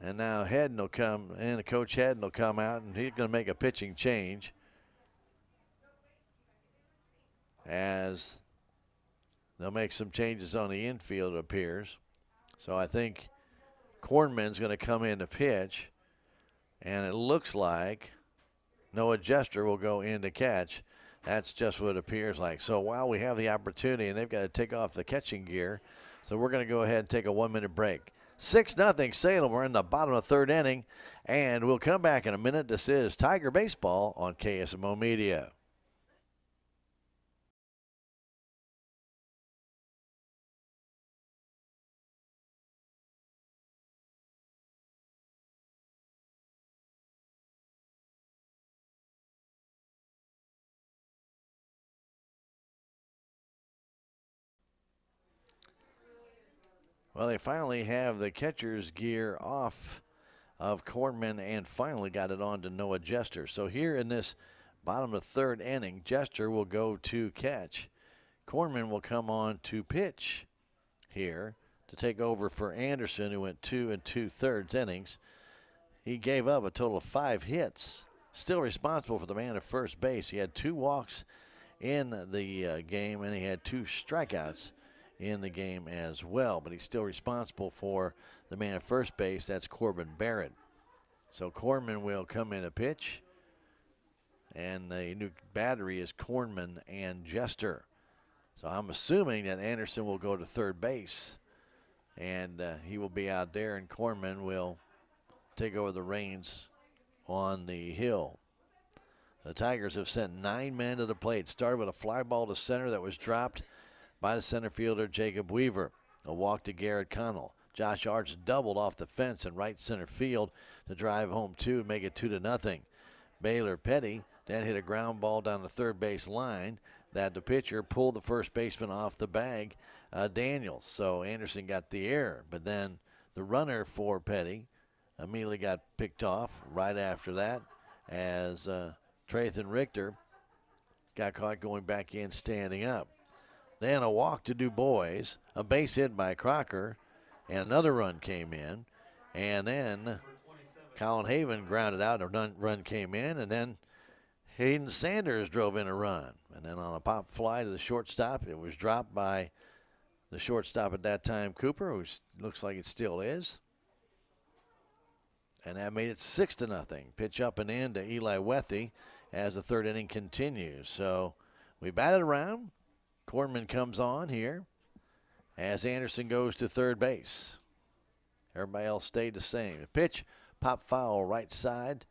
And now Hedden will come in, Coach Hedden will come out, and he's going to make a pitching change as they'll make some changes on the infield, it appears. So I think Cornman's going to come in to pitch, and it looks like Noah Jester will go in to catch. That's just what it appears like. So while we have the opportunity, and they've got to take off the catching gear, so we're going to go ahead and take a 1-minute break. 6-0 Salem. We're in the bottom of the 3rd inning, and we'll come back in a minute. This is Tiger Baseball on KSMO Media. Well, they finally have the catcher's gear off of Cornman and finally got it on to Noah Jester. So here in this bottom of the 3rd inning, Jester will go to catch. Cornman will come on to pitch here to take over for Anderson, who went 2 2/3 innings. He gave up a total of 5 hits. Still responsible for the man at first base. He had 2 walks in the game, and he had 2 strikeouts in the game as well, but he's still responsible for the man at first base. That's Corbin Barrett. So Cornman will come in a pitch, and the new battery is Cornman and Jester. So I'm assuming that Anderson will go to third base, and he will be out there, and Cornman will take over the reins on the hill. The Tigers have sent 9 men to the plate. Started with a fly ball to center that was dropped by the center fielder, Jacob Weaver. A walk to Garrett Connell. Josh Arch doubled off the fence in right center field to drive home 2 and make it 2-0. Baylor Petty. Then hit a ground ball down the third base line that the pitcher pulled the first baseman off the bag, Daniels. So Anderson got the error, but then the runner for Petty immediately got picked off right after that as Trathan Richter got caught going back in standing up. Then a walk to Du Bois, a base hit by Crocker, and another run came in. And then Colin Haven grounded out, a run came in, and then Hayden Sanders drove in a run. And then on a pop fly to the shortstop, it was dropped by the shortstop at that time, Cooper, who looks like it still is. And that made it 6-0. Pitch up and in to Eli Wethy as the third inning continues. So we batted around. Kornman comes on here as Anderson goes to third base. Everybody else stayed the same. The pitch, pop foul right side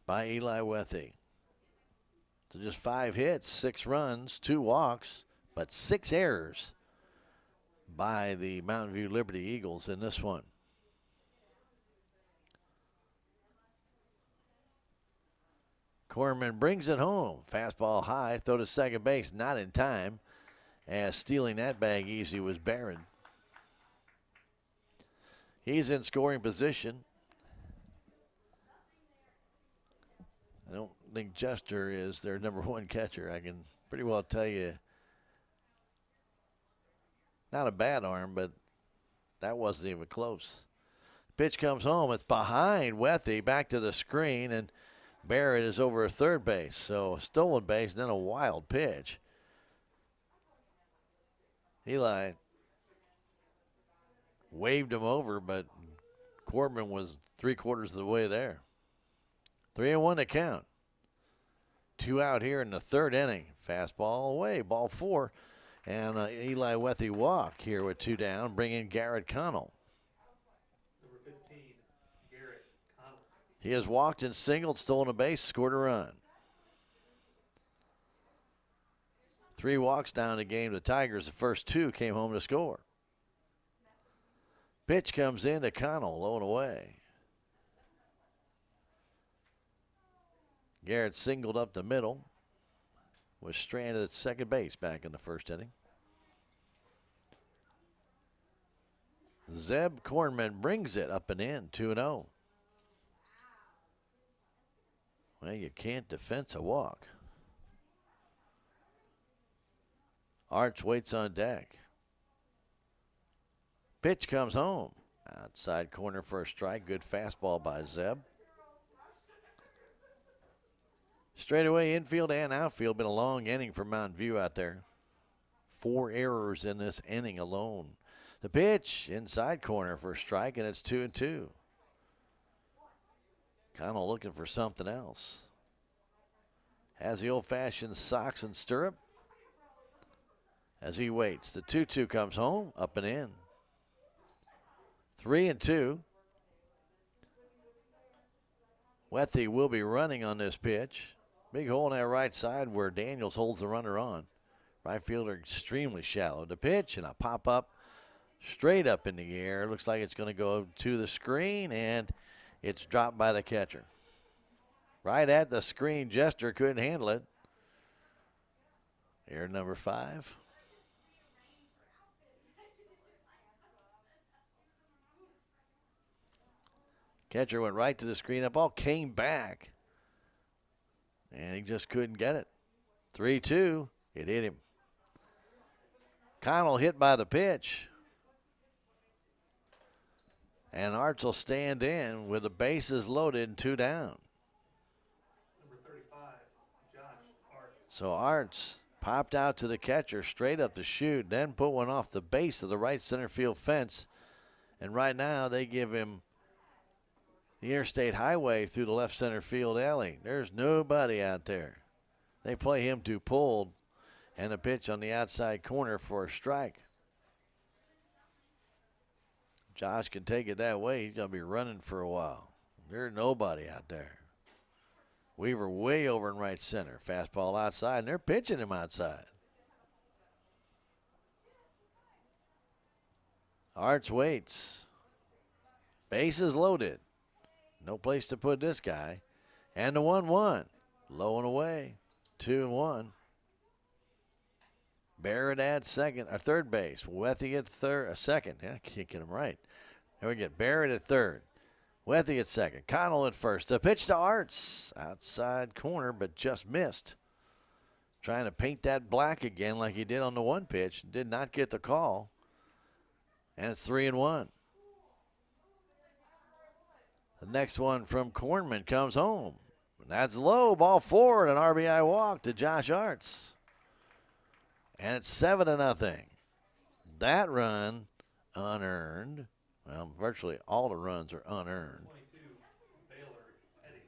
by Eli Wethy. So just 5 hits, 6 runs, 2 walks, but 6 errors by the Mountain View Liberty Eagles in this one. Kornman brings it home. Fastball high, throw to second base, not in time, as stealing that bag easy was Barron. He's in scoring position. I don't think Jester is their number 1 catcher. I can pretty well tell you, not a bad arm, but that wasn't even close. Pitch comes home. It's behind Wethy, back to the screen, and Barrett is over third base. So a stolen base, and then a wild pitch. Eli waved him over, but Corbin was 3/4 of the way there. 3-1 to count. 2 out here in the third inning. Fastball away, ball 4. And Eli Wethy walk here with 2 down, bringing Garrett Connell. Number 15, Garrett Connell. He has walked and singled, stolen a base, scored a run. 3 walks down the game. The Tigers, the first 2 came home to score. Pitch comes in to Connell, low and away. Garrett singled up the middle. Was stranded at second base back in the first inning. Zeb Kornman brings it up and in, 2-0. Well, you can't defense a walk. Arch waits on deck. Pitch comes home. Outside corner for a strike. Good fastball by Zeb. Straightaway infield and outfield. Been a long inning for Mountain View out there. 4 errors in this inning alone. The pitch inside corner for a strike, and it's 2-2. Connell looking for something else. Has the old-fashioned socks and stirrup. As he waits, the 2-2 comes home, up and in. 3-2. Wethy will be running on this pitch. Big hole in that right side where Daniels holds the runner on. Right fielder extremely shallow. The pitch and a pop-up straight up in the air. Looks like it's going to go to the screen, and it's dropped by the catcher. Right at the screen. Jester couldn't handle it. Error number 5. Catcher went right to the screen. That ball came back, and he just couldn't get it. 3-2. It hit him. Connell hit by the pitch. And Arts will stand in with the bases loaded and 2 down. Number 35, Josh Arts. So Arts popped out to the catcher straight up the chute, then put one off the base of the right center field fence. And right now they give him the interstate highway through the left center field alley. There's nobody out there. They play him to pull and a pitch on the outside corner for a strike. Josh can take it that way. He's going to be running for a while. There's nobody out there. Weaver way over in right center. Fastball outside, and they're pitching him outside. Arts waits. Bases loaded. No place to put this guy. And the 1-1. Low and away. 2-1. Barrett at second, or third base. Wethy at second. Yeah, I can't get him right. There we get Barrett at third. Wethy at second. Connell at first. The pitch to Arts. Outside corner, but just missed. Trying to paint that black again like he did on the one pitch. Did not get the call. And it's 3-1. The next one from Kornman comes home. That's low. Ball forward. An RBI walk to Josh Arts. And it's 7-0. That run unearned. Well, virtually all the runs are unearned. 22, Baylor, Petty.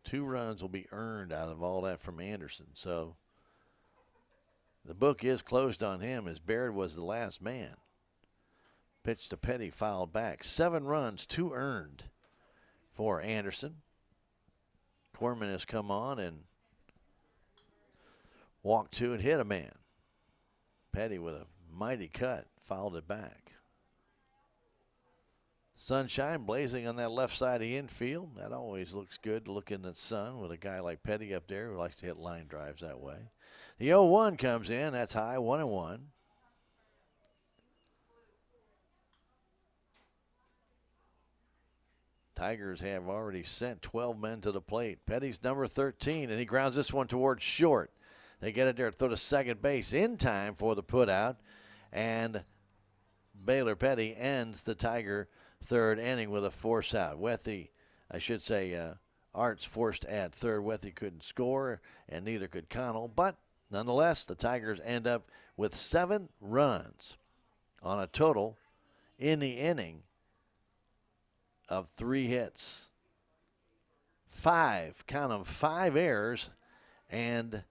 2 runs will be earned out of all that from Anderson. So the book is closed on him as Baird was the last man. Pitch to Petty, fouled back. 7 runs, 2 earned for Anderson. Corman has come on and walked 2 and hit a man. Petty with a mighty cut, fouled it back. Sunshine blazing on that left side of the infield. That always looks good to look in the sun with a guy like Petty up there who likes to hit line drives that way. The 0-1 comes in. That's high, 1-1. Tigers have already sent 12 men to the plate. Petty's number 13, and he grounds this one towards short. They get it there, throw to second base in time for the putout, and Baylor Petty ends the Tiger third inning with a force out. Arts forced at third. Wethy couldn't score, and neither could Connell, but nonetheless, the Tigers end up with 7 runs on a total in the inning of 3 hits. 5 errors, and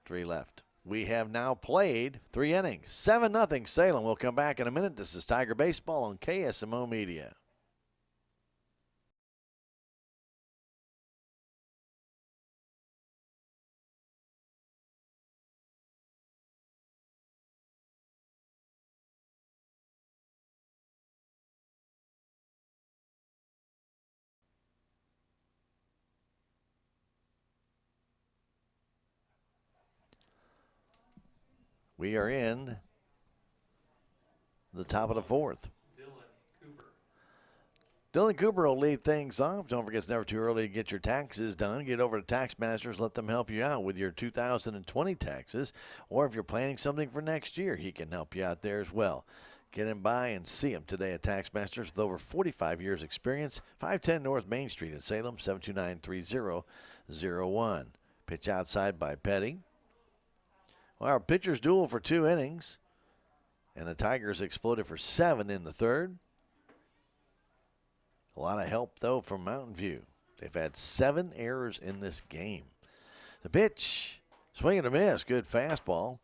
3 left. We have now played 3 innings. 7-0 Salem. We'll come back in a minute. This is Tiger Baseball on KSMO Media. We are in the top of the 4th. Dylan Cooper will lead things off. Don't forget, it's never too early to get your taxes done. Get over to Tax Masters. Let them help you out with your 2020 taxes. Or if you're planning something for next year, he can help you out there as well. Get him by and see him today at Tax Masters with over 45 years experience. 510 North Main Street in Salem, 729-3001. Pitch outside by Petty. Well, our pitchers duel for 2 innings, and the Tigers exploded for 7 in the third. A lot of help, though, from Mountain View. They've had 7 errors in this game. The pitch, swing and a miss, good fastball.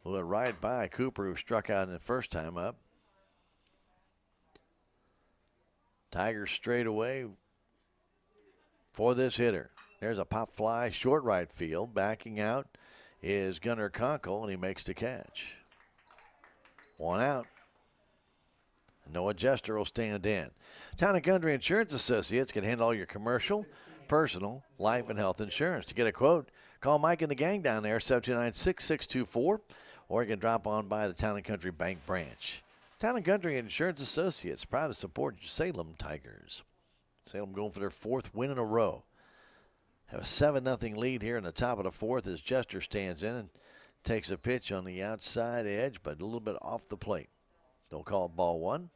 Blew it right by Cooper, who struck out in the first time up. Tigers straight away for this hitter. There's a pop fly, short right field, backing out is Gunnar Conkle, and he makes the catch. 1 out. Noah Jester will stand in. Town & Country Insurance Associates can handle all your commercial, personal, life, and health insurance. To get a quote, call Mike and the gang down there, 729-6624, or you can drop on by the Town & Country Bank branch. Town & Country Insurance Associates, proud to support Salem Tigers. Salem going for their 4th win in a row. Have a 7-0 lead here in the top of the 4th as Jester stands in and takes a pitch on the outside edge, but a little bit off the plate. They'll call it ball 1.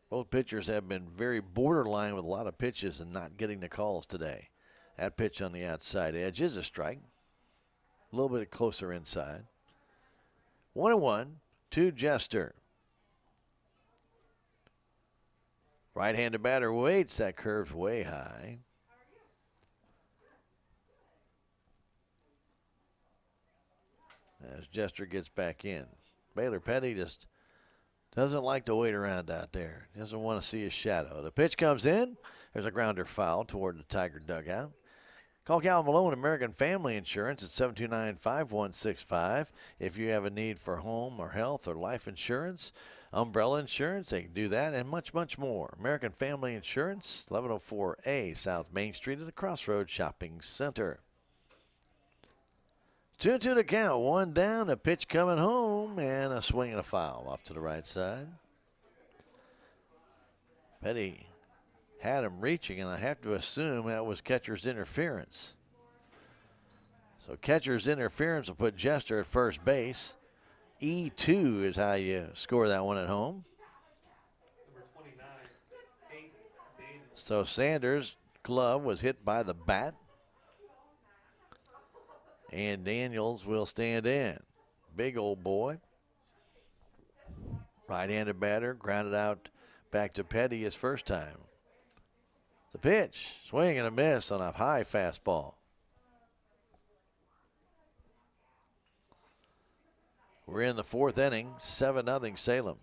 Both pitchers have been very borderline with a lot of pitches and not getting the calls today. That pitch on the outside edge is a strike. A little bit closer inside. 1-1 to Jester. Right-handed batter waits. That curve's way high. As Jester gets back in. Baylor Petty just doesn't like to wait around out there. Doesn't want to see his shadow. The pitch comes in. There's a grounder foul toward the Tiger dugout. Call Cal Malone, American Family Insurance at 729-5165. If you have a need for home or health or life insurance, umbrella insurance, they can do that and much, much more. American Family Insurance, 1104A South Main Street at the Crossroads Shopping Center. 2-2 to count. One down, a pitch coming home, and a swing and a foul off to the right side. Petty had him reaching, and I have to assume that was catcher's interference. So catcher's interference will put Jester at first base. E2 is how you score that one at home. Number 29, 8, Daniels. So Sanders' glove was hit by the bat. And Daniels will stand in. Big old boy. Right-handed batter, grounded out back to Petty his first time. The pitch, swing and a miss on a high fastball. We're in the fourth inning, 7-0 Salem.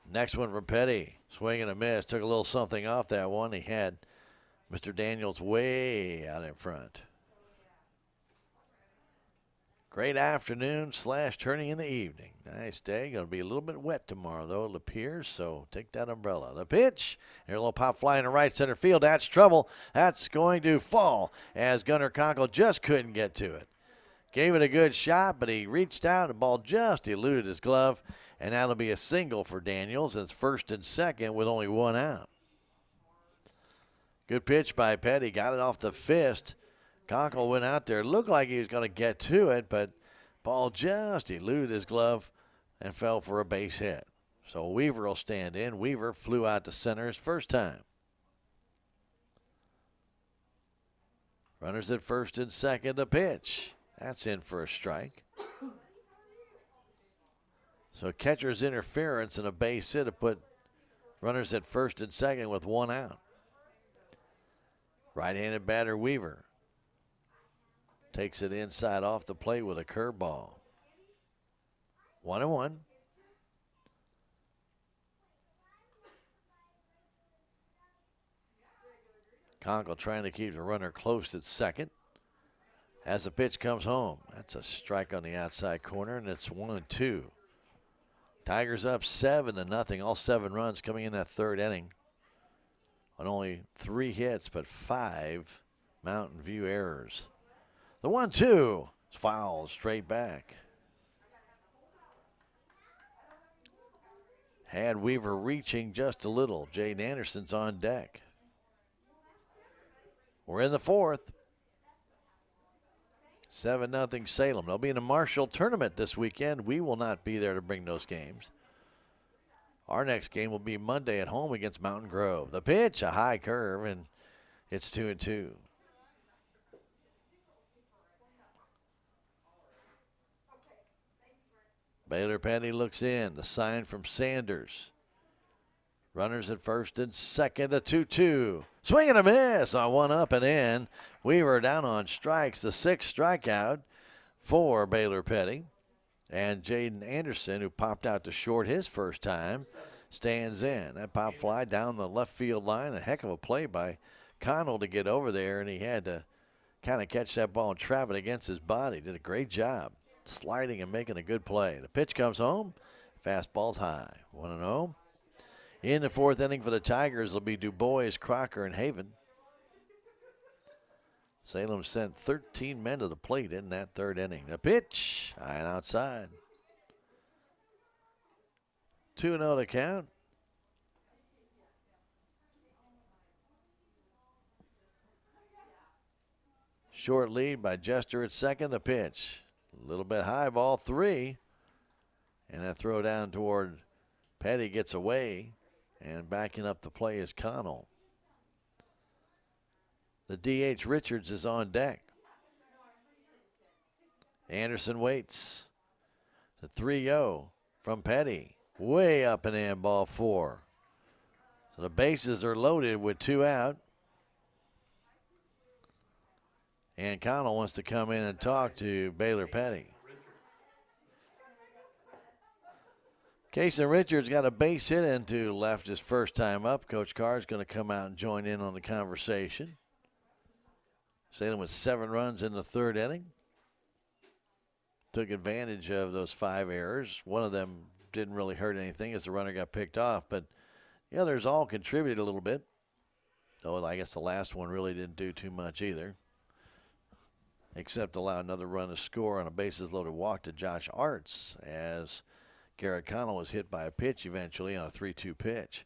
Next one from Petty, swing and a miss. Took a little something off that one. He had Mr. Daniels way out in front. Great afternoon / turning in the evening. Nice day. Going to be a little bit wet tomorrow, though, it appears, so take that umbrella. The pitch. There's a little pop fly in the right center field. That's trouble. That's going to fall as Gunnar Conkle just couldn't get to it. Gave it a good shot, but he reached out. The ball just eluded his glove, and that'll be a single for Daniels. It's first and second with only one out. Good pitch by Petty. Got it off the fist. Conkle went out there. Looked like he was going to get to it, but ball just eluded his glove and fell for a base hit. So Weaver will stand in. Weaver flew out to center his first time. Runners at first and second. The pitch. That's in for a strike. So catcher's interference and a base hit to put runners at first and second with one out. Right-handed batter Weaver takes it inside off the plate with a curveball. 1-1. Conkle trying to keep the runner close at second. As the pitch comes home, that's a strike on the outside corner, and it's 1-2. Tigers up 7-0. All 7 runs coming in that third inning. On only 3 hits, but 5 Mountain View errors. The 1-2 is fouled straight back. Had Weaver reaching just a little. Jaden Anderson's on deck. We're in the fourth. 7-0 Salem. They'll be in the Marshall tournament this weekend. We will not be there to bring those games. Our next game will be Monday at home against Mountain Grove. The pitch, a high curve, and it's 2-2. Baylor Petty looks in. The sign from Sanders. Runners at first and second, a 2-2. Swing and a miss on one up and in. Weaver down on strikes. The 6th strikeout for Baylor Petty. And Jaden Anderson, who popped out to short his first time, stands in. That pop fly down the left field line. A heck of a play by Connell to get over there, and he had to kind of catch that ball and trap it against his body. Did a great job sliding and making a good play. The pitch comes home. Fastball's high. 1-0. In the fourth inning for the Tigers will be Du Bois, Crocker, and Haven. Salem sent 13 men to the plate in that third inning. The pitch, high and outside. 2-0 to count. Short lead by Jester at second. The pitch, a little bit high, ball 3. And that throw down toward Petty gets away. And backing up the play is Connell. The DH Richards is on deck. Anderson waits. The 3-0 from Petty. Way up and in, ball 4. So the bases are loaded with 2 out. And Connell wants to come in and talk to Baylor Petty. Casey Richards got a base hit into left his first time up. Coach Carr is going to come out and join in on the conversation. Salem with 7 runs in the third inning. Took advantage of those 5 errors. One of them didn't really hurt anything as the runner got picked off, but the others all contributed a little bit. Though I guess the last one really didn't do too much either, except allow another run to score on a bases loaded walk to Josh Arts as Garrett Connell was hit by a pitch eventually on a 3-2 pitch.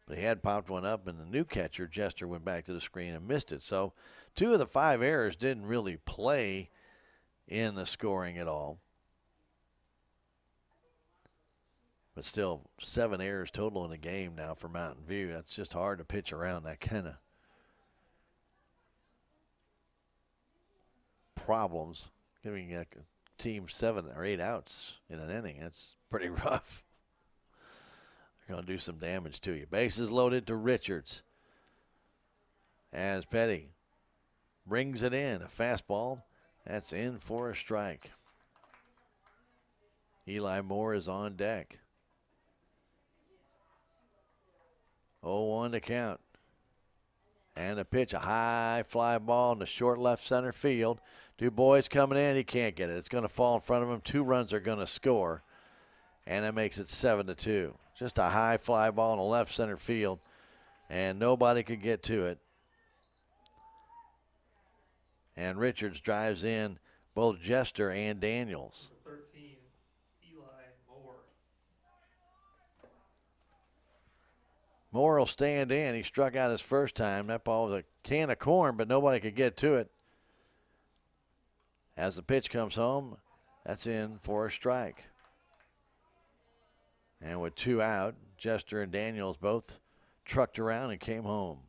But he had popped one up, and the new catcher, Jester, went back to the screen and missed it. So 2 of the 5 errors didn't really play in the scoring at all. But still, 7 errors total in the game now for Mountain View. That's just hard to pitch around that kind of problems. Giving a team 7 or 8 outs in an inning, that's pretty rough. They're going to do some damage to you. Bases loaded to Richards as Petty brings it in. A fastball. That's in for a strike. Eli Moore is on deck. 0-1 to count. And a pitch, a high fly ball in the short left center field. DuBois coming in. He can't get it. It's going to fall in front of him. 2 runs are going to score. And that makes it 7-2. Just a high fly ball in the left center field. And nobody could get to it. And Richards drives in both Jester and Daniels. 13, Eli Moore. Moore will stand in. He struck out his first time. That ball was a can of corn, but nobody could get to it. As the pitch comes home, that's in for a strike. And with 2 out, Jester and Daniels both trucked around and came home.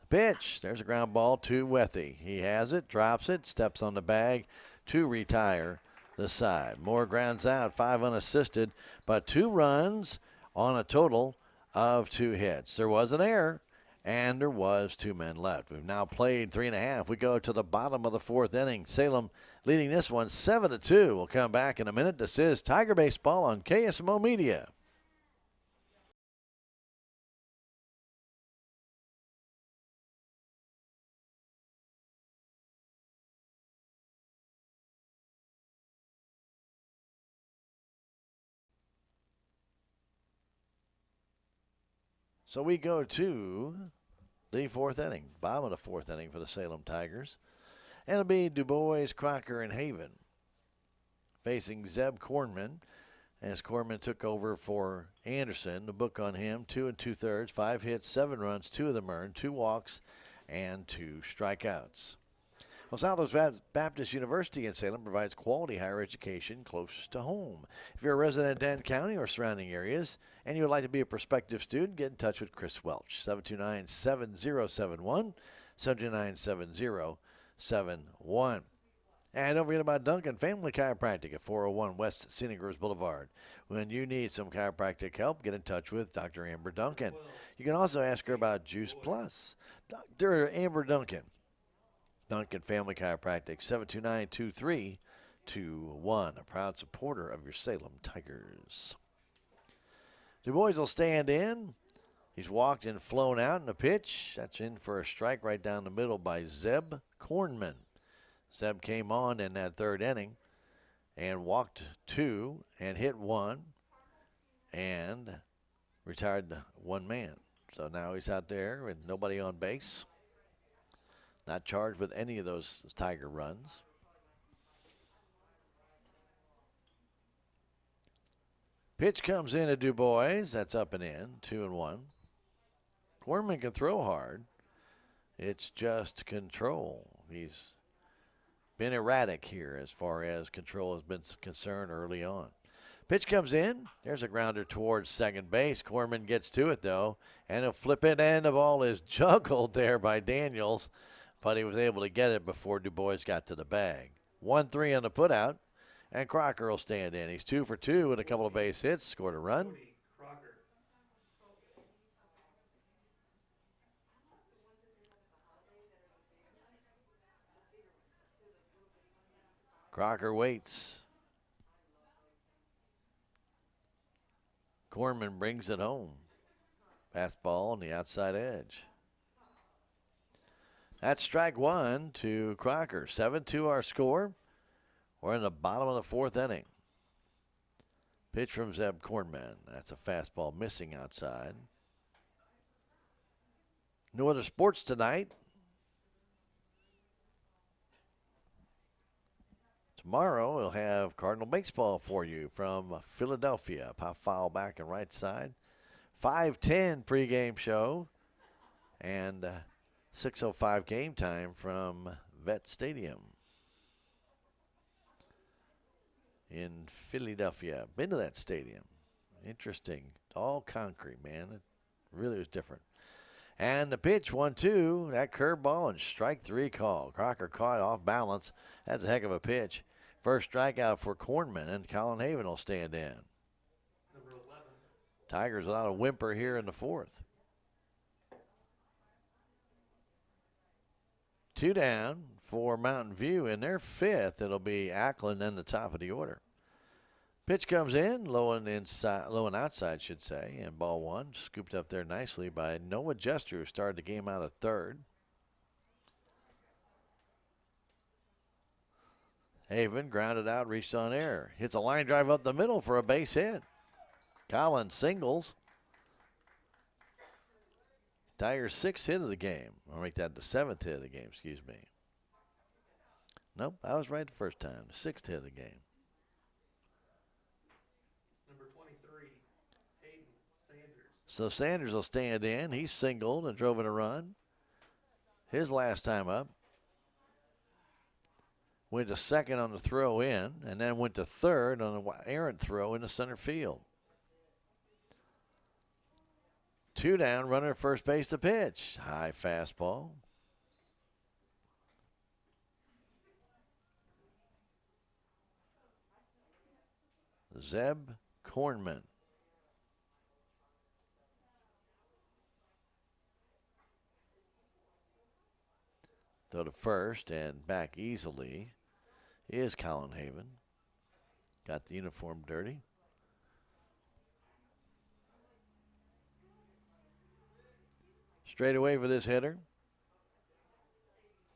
The pitch, there's a ground ball to Wethy. He has it, drops it, steps on the bag to retire the side. Moore grounds out, 5 unassisted, but 2 runs on a total of 2 hits. There was an error, and there was 2 men left. We've now played 3.5. We go to the bottom of the 4th inning. Salem leading this one 7-2. We'll come back in a minute. This is Tiger Baseball on KSMO Media. So we go to the 4th inning, bottom of the 4th inning for the Salem Tigers. And it'll be DuBois, Crocker, and Haven facing Zeb Kornman as Kornman took over for Anderson. The book on him, 2 2/3, 5 hits, 7 runs, 2 of them earned, 2 walks, and 2 strikeouts. Well, Southwest Baptist University in Salem provides quality higher education close to home. If you're a resident of Denton County or surrounding areas and you would like to be a prospective student, get in touch with Chris Welch, 729-7071, 729-7071. And don't forget about Duncan Family Chiropractic at 401 West Scenic Groves Boulevard. When you need some chiropractic help, get in touch with Dr. Amber Duncan. You can also ask her about Juice Plus. Dr. Amber Duncan. Duncan Family Chiropractic, 729-2321, a proud supporter of your Salem Tigers. DuBois will stand in. He's walked and flown out in the pitch. That's in for a strike right down the middle by Zeb Kornman. Zeb came on in that 3rd inning and walked 2 and hit 1 and retired 1 man. So now he's out there with nobody on base. Not charged with any of those Tiger runs. Pitch comes in to DuBois. That's up and in, 2-1. Kornman can throw hard. It's just control. He's been erratic here as far as control has been concerned early on. Pitch comes in. There's a grounder towards second base. Kornman gets to it, though, and he'll flip it, and the ball is juggled there by Daniels. But he was able to get it before DuBois got to the bag. 1-3 on the putout, and Crocker will stand in. He's 2 for 2 with a couple of base hits, scored a run. Crocker waits. Corman brings it home. Fastball on the outside edge. That's strike one to Crocker. 7-2 our score. We're in the bottom of the fourth inning. Pitch from Zeb Cornman. That's a fastball missing outside. No other sports tonight. Tomorrow we'll have Cardinal baseball for you from Philadelphia. Pop foul back and right side. 5:10 pregame show. And 6:05 game time from Vet Stadium in Philadelphia. Been to that stadium. Interesting. All concrete, man. It really was different. And the pitch, 1-2. That curveball and strike three call. Crocker caught off balance. That's a heck of a pitch. First strikeout for Cornman, and Colin Haven will stand in. Number 11. Tigers without a whimper here in the fourth. 2 down for Mountain View. In their fifth, it'll be Ackland in the top of the order. Pitch comes in, low and outside, should say, and ball one. Scooped up there nicely by Noah Jester, who started the game out at third. Haven grounded out, reached on air. Hits a line drive up the middle for a base hit. Collins singles. Tigers' 6th hit of the game. I'll make that the 7th hit of the game, excuse me. Nope, I was right the first time. The 6th hit of the game. Number 23, Hayden Sanders. So Sanders will stand in. He singled and drove in a run. His last time up. Went to second on the throw in, and then went to third on an errant throw into center field. 2 down, runner at first base to pitch. High fastball. Zeb Cornman. Throw to first and back easily is Colin Haven. Got the uniform dirty. Straight away for this hitter.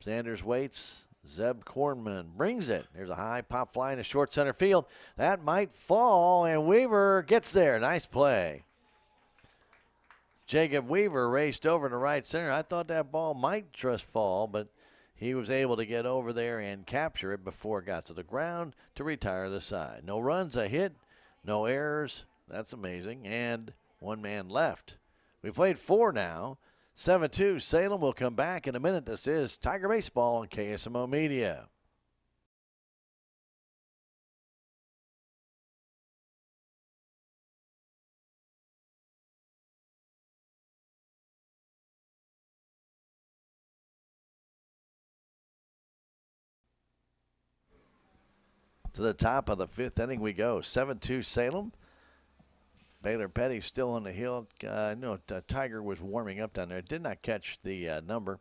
Sanders waits. Zeb Cornman brings it. There's a high pop fly in the short center field. That might fall, and Weaver gets there. Nice play. Jacob Weaver raced over to right center. I thought that ball might just fall, but he was able to get over there and capture it before it got to the ground to retire the side. No runs, a hit, no errors. That's amazing. And 1 man left. We played 4 now. 7-2. Salem will come back in a minute. This is Tiger Baseball on KSMO Media. To the top of the 5th inning we go. 7-2 Salem. Baylor Petty still on the hill. No, Tiger was warming up down there. Did not catch the number.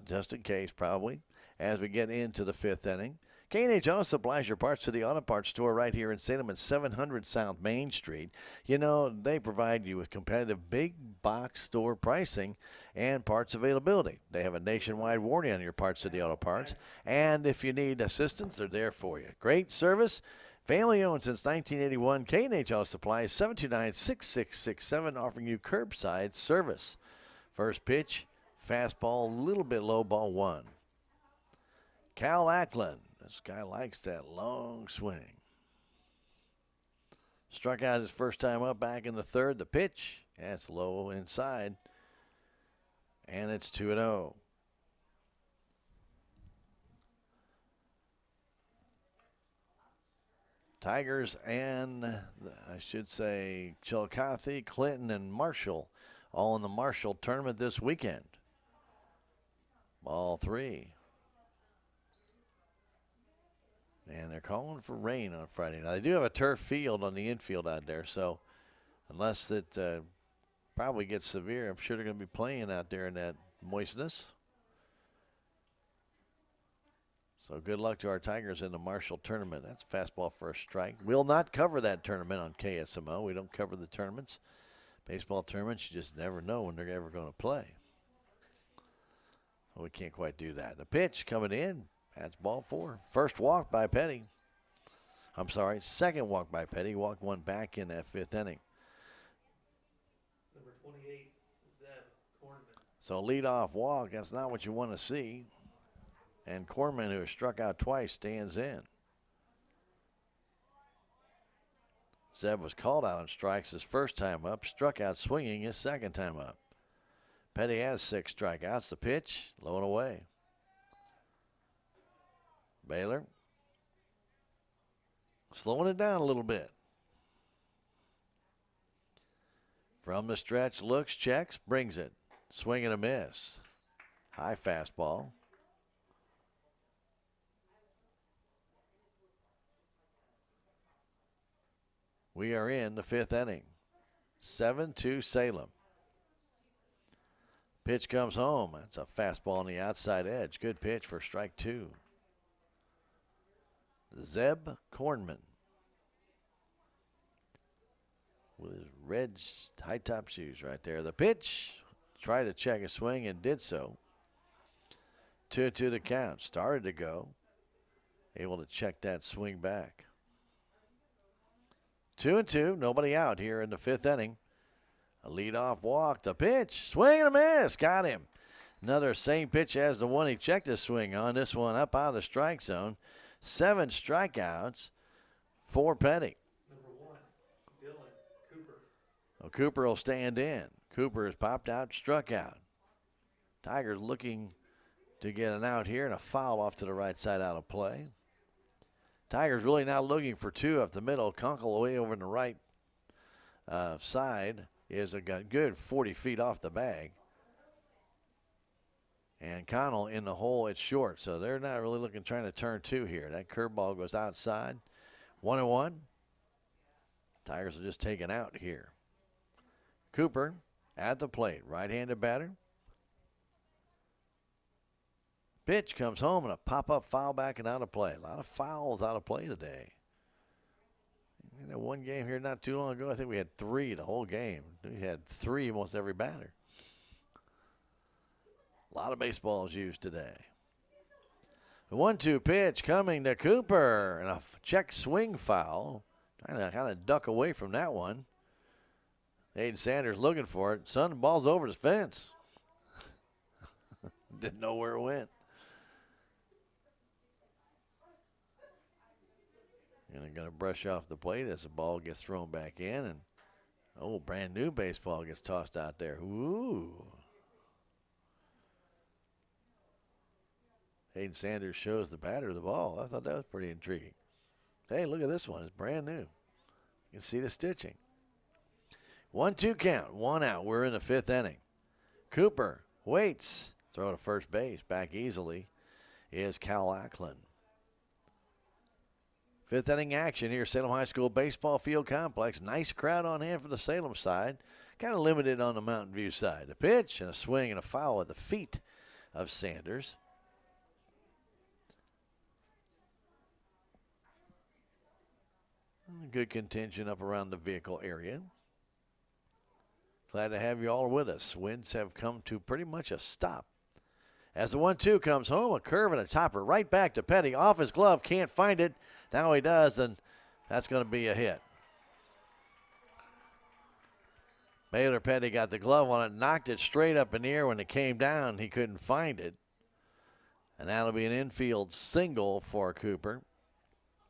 Just in case, probably. As we get into the 5th inning. K&H Auto supplies your parts to the auto parts store right here in Salem at 700 South Main Street. You know, they provide you with competitive big box store pricing and parts availability. They have a nationwide warranty on your parts to the auto parts. And if you need assistance, they're there for you. Great service. Family owned since 1981. K&H Auto Supply is 729-6667, offering you curbside service. First pitch, fastball, a little bit low, ball 1. Cal Ackland. This guy likes that long swing. Struck out his first time up back in the 3rd. The pitch, that's low inside. And it's 2-0. Tigers and, I should say, Chillicothe, Clinton, and Marshall all in the Marshall tournament this weekend. Ball 3. And they're calling for rain on Friday. Now, they do have a turf field on the infield out there, so unless it probably gets severe, I'm sure they're going to be playing out there in that moistness. So good luck to our Tigers in the Marshall tournament. That's fastball for a strike. We'll not cover that tournament on KSMO. We don't cover the tournaments. Baseball tournaments, you just never know when they're ever going to play. Well, we can't quite do that. The pitch coming in. That's ball 4. First walk by Petty. I'm sorry, second walk by Petty. Walked one back in that 5th inning. Number 28, Zeb Cornman. So leadoff walk, that's not what you want to see. And Corman, who has struck out twice, stands in. Zeb was called out on strikes his first time up, struck out swinging his second time up. Petty has 6 strikeouts. The pitch, low and away. Baylor slowing it down a little bit. From the stretch, looks, checks, brings it. Swing and a miss. High fastball. We are in the 5th inning. 7-2 Salem. Pitch comes home. That's a fastball on the outside edge. Good pitch for strike 2. Zeb Cornman with his red high top shoes right there. The pitch, tried to check a swing and did so. 2-2 the count. Started to go. Able to check that swing back. 2-2, nobody out here in the 5th inning. A leadoff walk. The pitch, swing and a miss. Got him. Another same pitch as the one he checked his swing on. This one up out of the strike zone. 7 strikeouts for Petty. Number 1, Dylan Cooper. Well, Cooper will stand in. Cooper has popped out, struck out. Tigers looking to get an out here and a foul off to the right side out of play. Tigers really now looking for 2 up the middle. Kunkel away over on the right side is a good 40 feet off the bag. And Connell in the hole, it's short. So they're not really looking, trying to turn 2 here. That curveball goes outside. 1-1. Tigers will just take an out here. Cooper at the plate. Right-handed batter. Pitch comes home and a pop-up foul back and out of play. A lot of fouls out of play today. In that one game here not too long ago, I think we had 3 the whole game. We had 3 almost every batter. A lot of baseballs used today. The 1-2 pitch coming to Cooper. And a check swing foul. Trying to kind of duck away from that one. Aiden Sanders looking for it. Son, the ball's over the fence. Didn't know where it went. And they're going to brush off the plate as the ball gets thrown back in. And, oh, brand new baseball gets tossed out there. Ooh. Hayden Sanders shows the batter the ball. I thought that was pretty intriguing. Hey, look at this one. It's brand new. You can see the stitching. 1-2 count. 1 out. We're in the 5th inning. Cooper waits. Throw to first base. Back easily is Cal Ackland. 5th inning action here, Salem High School Baseball Field Complex. Nice crowd on hand for the Salem side. Kind of limited on the Mountain View side. A pitch and a swing and a foul at the feet of Sanders. Good contingent up around the vehicle area. Glad to have you all with us. Winds have come to pretty much a stop. As the 1-2 comes home, a curve and a topper right back to Petty. Off his glove, can't find it. Now he does, and that's going to be a hit. Baylor Petty got the glove on it, knocked it straight up in the air. When it came down, he couldn't find it. And that'll be an infield single for Cooper.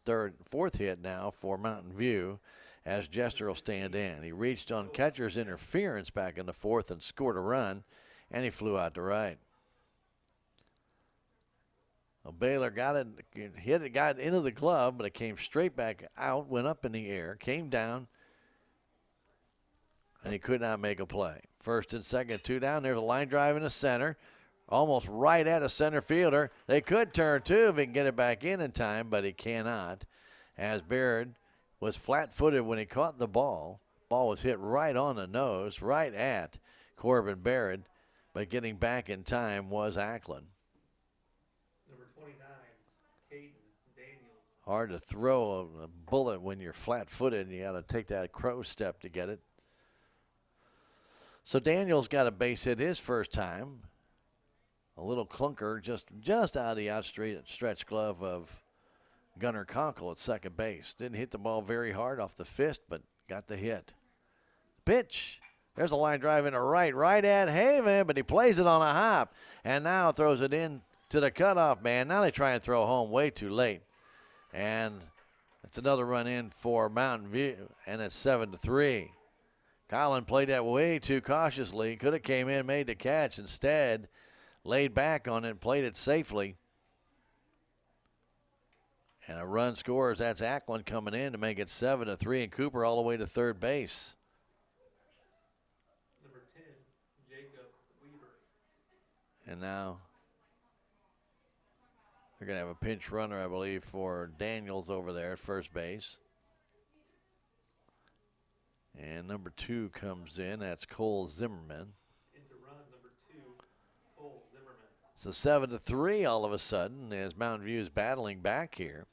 4th hit now for Mountain View as Jester will stand in. He reached on catcher's interference back in the 4th and scored a run, and he flew out to right. Well, Baylor got it, hit it, got it into the glove, but it came straight back out, went up in the air, came down, and he could not make a play. 1st and 2nd, 2 down. There's a line drive in the center, almost right at a center fielder. They could turn 2 if he can get it back in time, but he cannot, as Baird was flat-footed when he caught the ball. Ball was hit right on the nose, right at Corbin Barrett, but getting back in time was Ackland. Number 29, hard to throw a bullet when you're flat-footed, and you got to take that crow step to get it. So Daniels got a base hit his first time. A little clunker just out of the outstretched glove of Gunnar Conkle at second base. Didn't hit the ball very hard off the fist, but got the hit. Pitch. There's a line drive into right at Haven, but he plays it on a hop, and now throws it in to the cutoff man. Now they try and throw home way too late. And it's another run in for Mountain View, and it's 7-3. Colin played that way too cautiously. Could have came in, made the catch. Instead, laid back on it and played it safely. And a run scores. That's Ackland coming in to make it 7-3, and Cooper all the way to third base. Number 10, Jacob Weaver. And now they're going to have a pinch runner, I believe, for Daniels over there at first base. And number 2 comes in. That's Cole Zimmerman. Into run, number 2, Cole Zimmerman. So 7-3 all of a sudden as Mountain View is battling back here.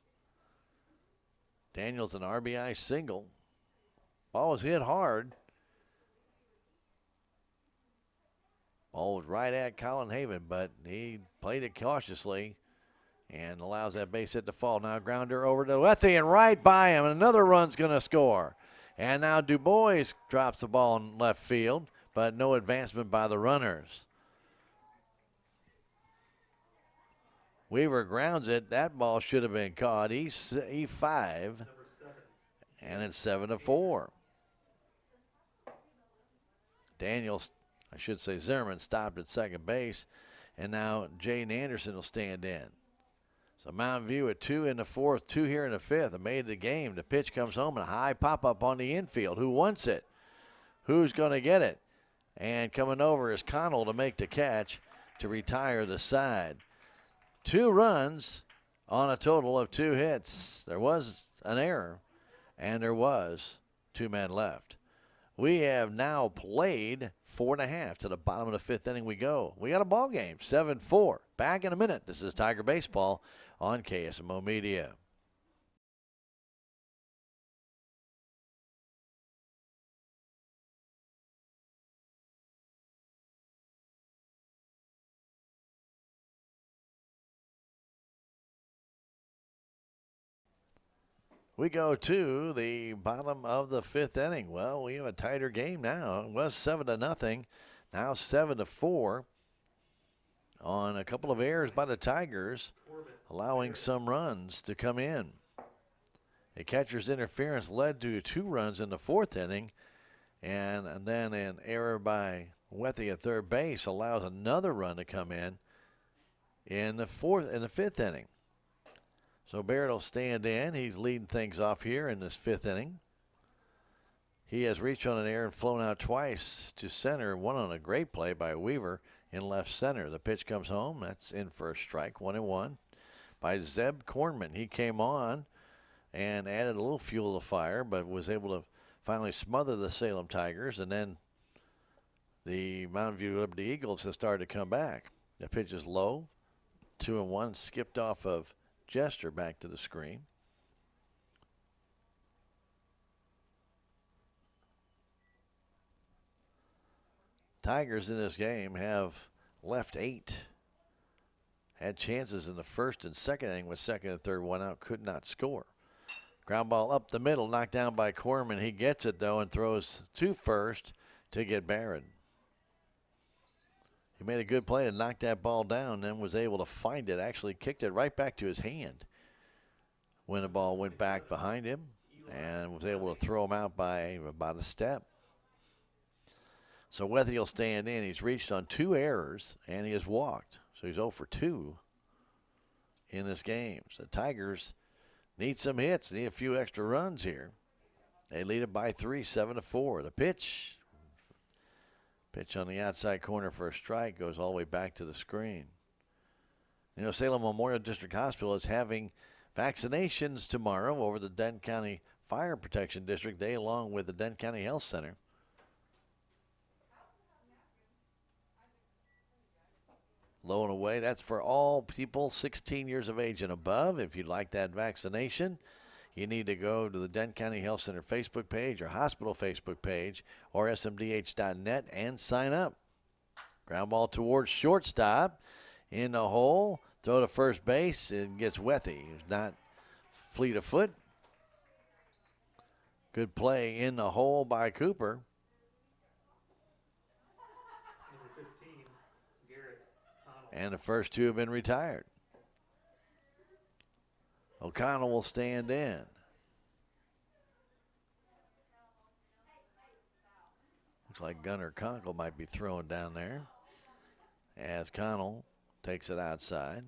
Daniels an RBI single. Ball was hit hard. Ball was right at Colin Haven, but he played it cautiously and allows that base hit to fall. Now grounder over to Lethe and right by him. Another run's going to score. And now Du Bois drops the ball in left field, but no advancement by the runners. Weaver grounds it. That ball should have been caught. E5, and it's 7-4. Daniels, I should say Zimmerman, stopped at second base, and now Jaden Anderson will stand in. So Mountain View at 2 in the fourth, 2 here in the fifth, and made the game. The pitch comes home, and a high pop-up on the infield. Who wants it? Who's going to get it? And coming over is Connell to make the catch to retire the side. 2 runs on a total of 2 hits. There was an error, and there was 2 men left. We have now played 4.5. To the bottom of the fifth inning we go. We got a ball game, 7-4. Back in a minute. This is Tiger Baseball on KSMO Media. We go to the bottom of the fifth inning. Well, we have a tighter game now. It was 7-0, now 7-4 on a couple of errors by the Tigers, allowing some runs to come in. A catcher's interference led to 2 runs in the fourth inning, and then an error by Wethy at third base allows another run to come in the fifth inning. So Barrett will stand in. He's leading things off here in this fifth inning. He has reached on an error and flown out twice to center, one on a great play by Weaver in left center. The pitch comes home. That's in for a strike, 1-1 by Zeb Kornman. He came on and added a little fuel to the fire, but was able to finally smother the Salem Tigers, and then the Mountain View Liberty Eagles have started to come back. The pitch is low, 2-1, skipped off of Jester back to the screen. Tigers in this game have left 8. Had chances in the first and second inning with second and third one out, could not score. Ground ball up the middle, knocked down by Corman. He gets it though and throws to first to get Barron. He made a good play to knock that ball down, then was able to find it. Actually kicked it right back to his hand when the ball went back behind him, and was able to throw him out by about a step. So Wethy will stand in. He's reached on 2 errors, and he has walked. So he's 0 for 2 in this game. So the Tigers need some hits, need a few extra runs here. They lead it by 3, 7-4. The pitch on the outside corner for a strike, goes all the way back to the screen. You know, Salem Memorial District Hospital is having vaccinations tomorrow over the Denton County Fire Protection District. They, along with the Denton County Health Center. low and away. That's for all people 16 years of age and above. If you'd like that vaccination, you need to go to the Dent County Health Center Facebook page or hospital Facebook page or smdh.net and sign up. Ground ball towards shortstop. In the hole. Throw to first base. It gets Wethy. He's not fleet of foot. Good play in the hole by Cooper. Number 15, Garrett Connell. And the first two have been retired. O'Connell will stand in. Looks like Gunnar Conkle might be throwing down there as Connell takes it outside.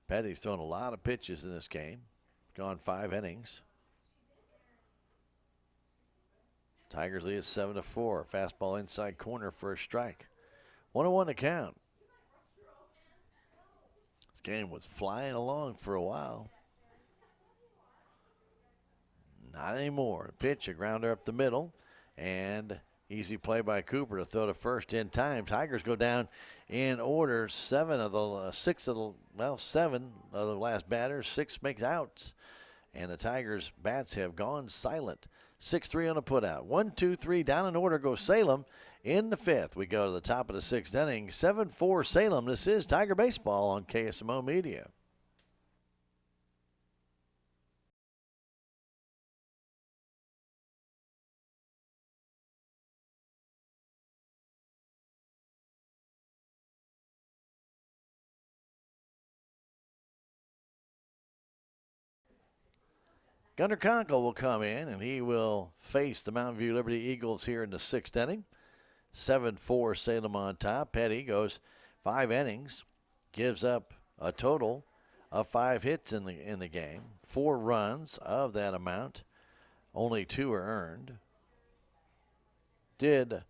Petty's thrown a lot of pitches in this game. Gone 5 innings. Tigers lead at 7-4. Fastball inside corner for a strike. 1-1 to count. This game was flying along for a while. Not anymore. Pitch, a grounder up the middle, and easy play by Cooper to throw to first in time. Tigers go down in order. 7 of the last batters. 6 makes outs, and the Tigers' bats have gone silent. 6-3 on a putout. 1-2-3 down in order goes Salem in the 5th. We go to the top of the 6th inning. 7-4 Salem. This is Tiger Baseball on KSMO Media. Gunnar Conkle will come in, and he will face the Mountain View Liberty Eagles here in the 6th inning. 7-4 Salem on top. Petty goes 5 innings, gives up a total of 5 hits in the game. 4 runs of that amount. Only 2 are earned. Did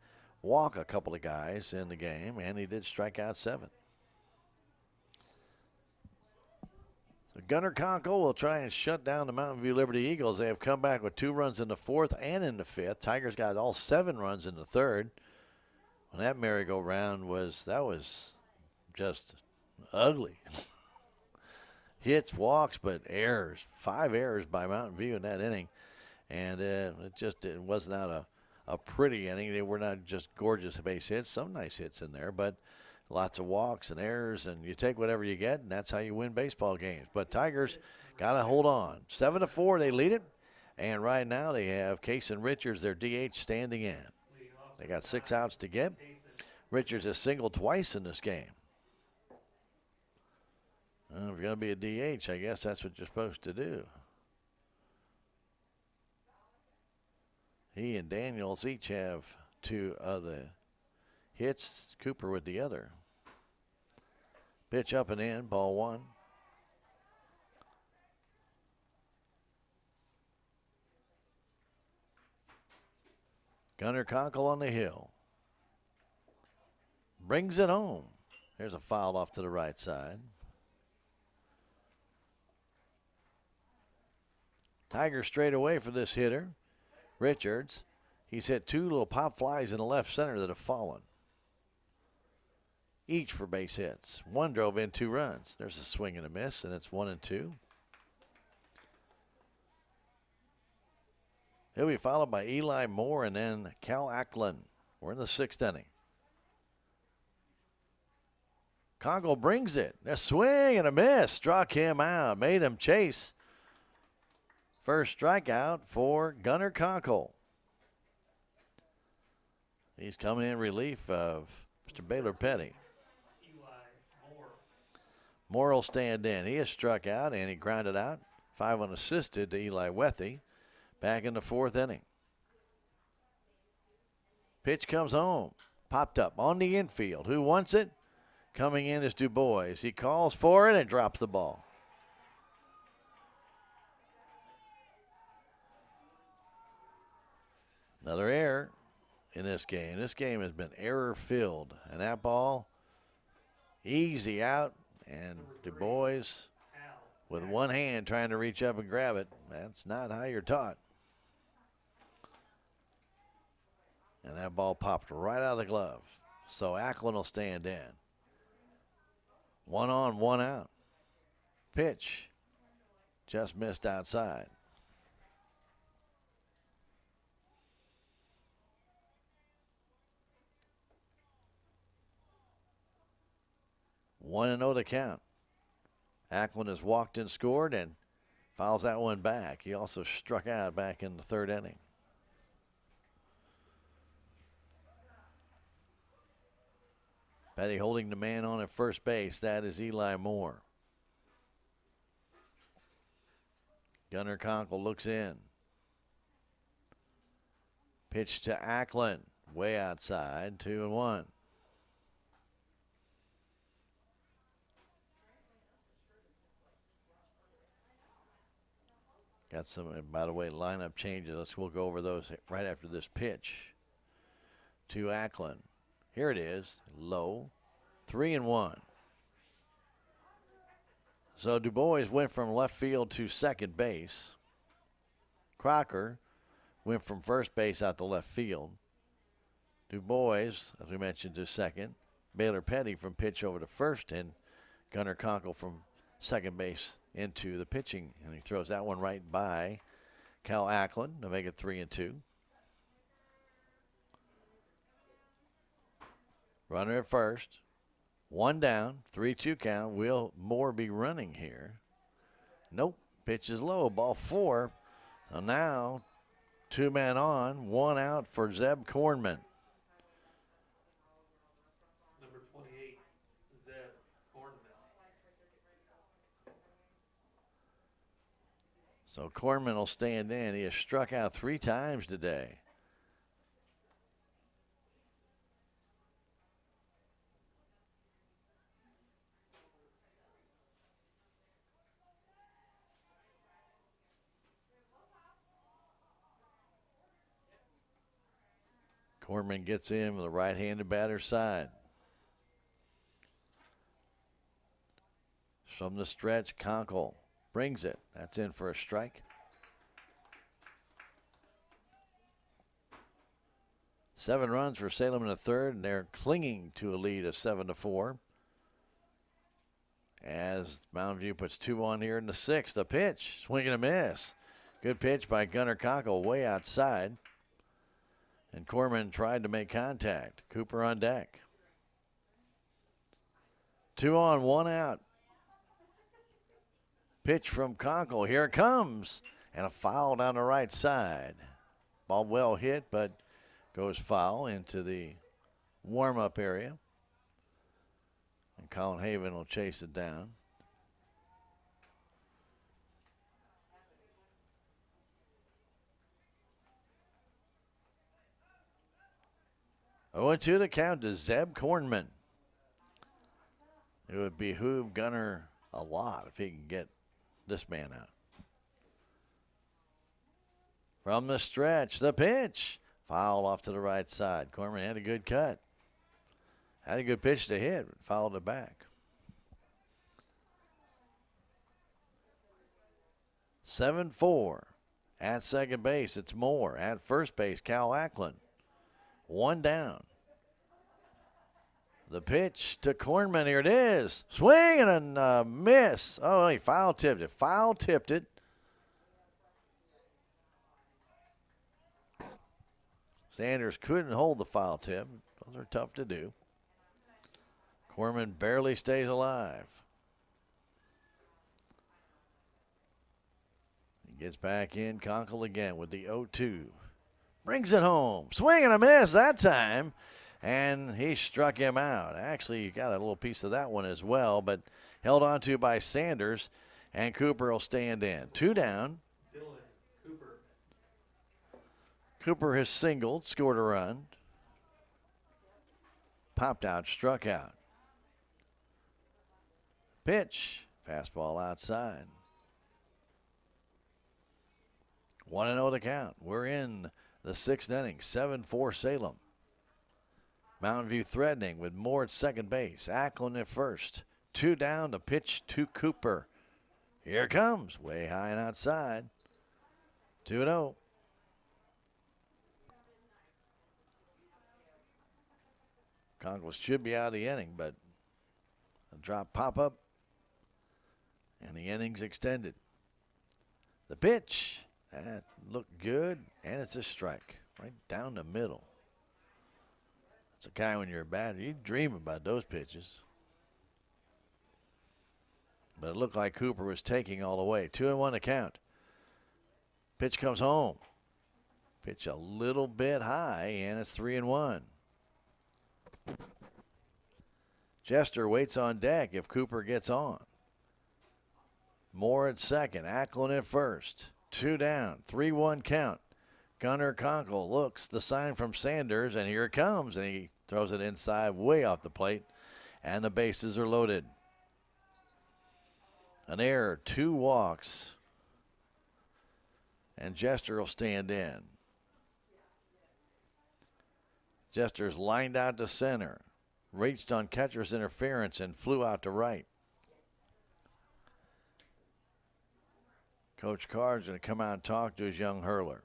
walk a couple of guys in the game, and he did strike out 7. Gunnar Conkle will try and shut down the Mountain View Liberty Eagles. They have come back with 2 runs in the 4th and in the 5th. Tigers got all 7 runs in the 3rd. When that merry-go-round was just ugly. Hits, walks, but errors. 5 errors by Mountain View in that inning. And it was not a pretty inning. They were not just gorgeous base hits. Some nice hits in there, but lots of walks and errors, and you take whatever you get, and that's how you win baseball games. But Tigers got to hold on. 7-4, they lead it, and right now they have Kason Richards, their DH, standing in. They got 6 outs to get. Richards has singled twice in this game. Well, if you're going to be a DH, I guess that's what you're supposed to do. He and Daniels each have 2 of the hits, Cooper with the other. Pitch up and in, ball 1. Gunnar Conkle on the hill. Brings it home. There's a foul off to the right side. Tigers straight away for this hitter, Richards. He's hit 2 little pop flies in the left center that have fallen. Each for base hits. 1 drove in 2 runs. There's a swing and a miss, and it's 1-2. He'll be followed by Eli Moore and then Cal Ackland. We're in the 6th inning. Conkle brings it. A swing and a miss. Struck him out. Made him chase. First strikeout for Gunnar Conkle. He's coming in relief of Mr. Baylor Petty. Moore will stand in. He has struck out, and he grounded out. 5 unassisted to Eli Wethy. Back in the 4th inning. Pitch comes home. Popped up on the infield. Who wants it? Coming in is Du Bois. He calls for it and drops the ball. Another error in this game. This game has been error-filled. And that ball, easy out. And Du Bois with one hand trying to reach up and grab it. That's not how you're taught. And that ball popped right out of the glove. So Ackland will stand in. 1 on, 1 out. Pitch. Just missed outside. One and 0 to count. Ackland has walked and scored and fouls that one back. He also struck out back in the third inning. Petty holding the man on at first base. That is Eli Moore. Gunnar Conkle looks in. Pitch to Ackland. Way outside. 2-1. Got some, by the way, lineup changes. We'll go over those right after this pitch. To Ackland. Here it is. Low. 3-1. So Du Bois went from left field to second base. Crocker went from first base out to left field. Du Bois, as we mentioned, to second. Baylor Petty from pitch over to first, and Gunnar Conkle from second base into the pitching. And he throws that one right by Cal Ackland to make it 3-2. Runner at first. 1 down, 3-2 count. Will Moore be running here? Nope. Pitch is low. Ball 4. So now 2 men on, 1 out for Zeb Kornman. Number 28, Zeb Kornman. So Kornman will stand in. He has struck out 3 times today. Kornman gets in with the right-handed batter's side. From the stretch, Conkle brings it. That's in for a strike. Seven runs for Salem in the third, and they're clinging to a lead of 7-4. As Mountain View puts 2 on here in the sixth. A pitch, swing and a miss. Good pitch by Gunnar Conkle way outside. And Kornman tried to make contact. Cooper on deck. 2 on, 1 out. Pitch from Conkle. Here it comes. And a foul down the right side. Ball well hit, but goes foul into the warm-up area. And Colin Haven will chase it down. Oh, 2 to count to Zeb Kornman. It would behoove Gunnar a lot if he can get this man out. From the stretch, the pitch. Foul off to the right side. Kornman had a good cut. Had a good pitch to hit, but fouled it back. 7-4. At second base, it's Moore. At first base, Cal Ackland. 1 down. The pitch to Kornman. Here it is. Swing and a miss. Oh, he foul tipped it. Foul tipped it. Sanders couldn't hold the foul tip. Those are tough to do. Kornman barely stays alive. He gets back in. Conkle again with the 0-2. Brings it home. Swing and a miss that time. And he struck him out. Actually, he got a little piece of that one as well, but held on to by Sanders. And Cooper will stand in. 2 down. Dylan Cooper. Cooper has singled, scored a run. Popped out, struck out. Pitch. Fastball outside. 1-0 to count. We're in the 6th inning. 7-4 Salem. Mountain View threatening with Moore at second base. Ackland at first. 2 down, the pitch to Cooper. Here it comes. Way high and outside. 2-0. Conklin should be out of the inning, but a drop pop-up, and the inning's extended. The pitch, that looked good, and it's a strike right down the middle. It's a guy when you're a batter, you dream about those pitches. But it looked like Cooper was taking all the way. 2-1 to count. Pitch comes home. Pitch a little bit high, and it's 3-1. Jester waits on deck if Cooper gets on. Moore at second, Ackland at first. 2 down, 3-1 count. Gunnar Conkle looks, the sign from Sanders, and here it comes, and he throws it inside way off the plate, and the bases are loaded. An error, 2 walks, and Jester will stand in. Jester's lined out to center, reached on catcher's interference, and flew out to right. Coach Carr's going to come out and talk to his young hurler.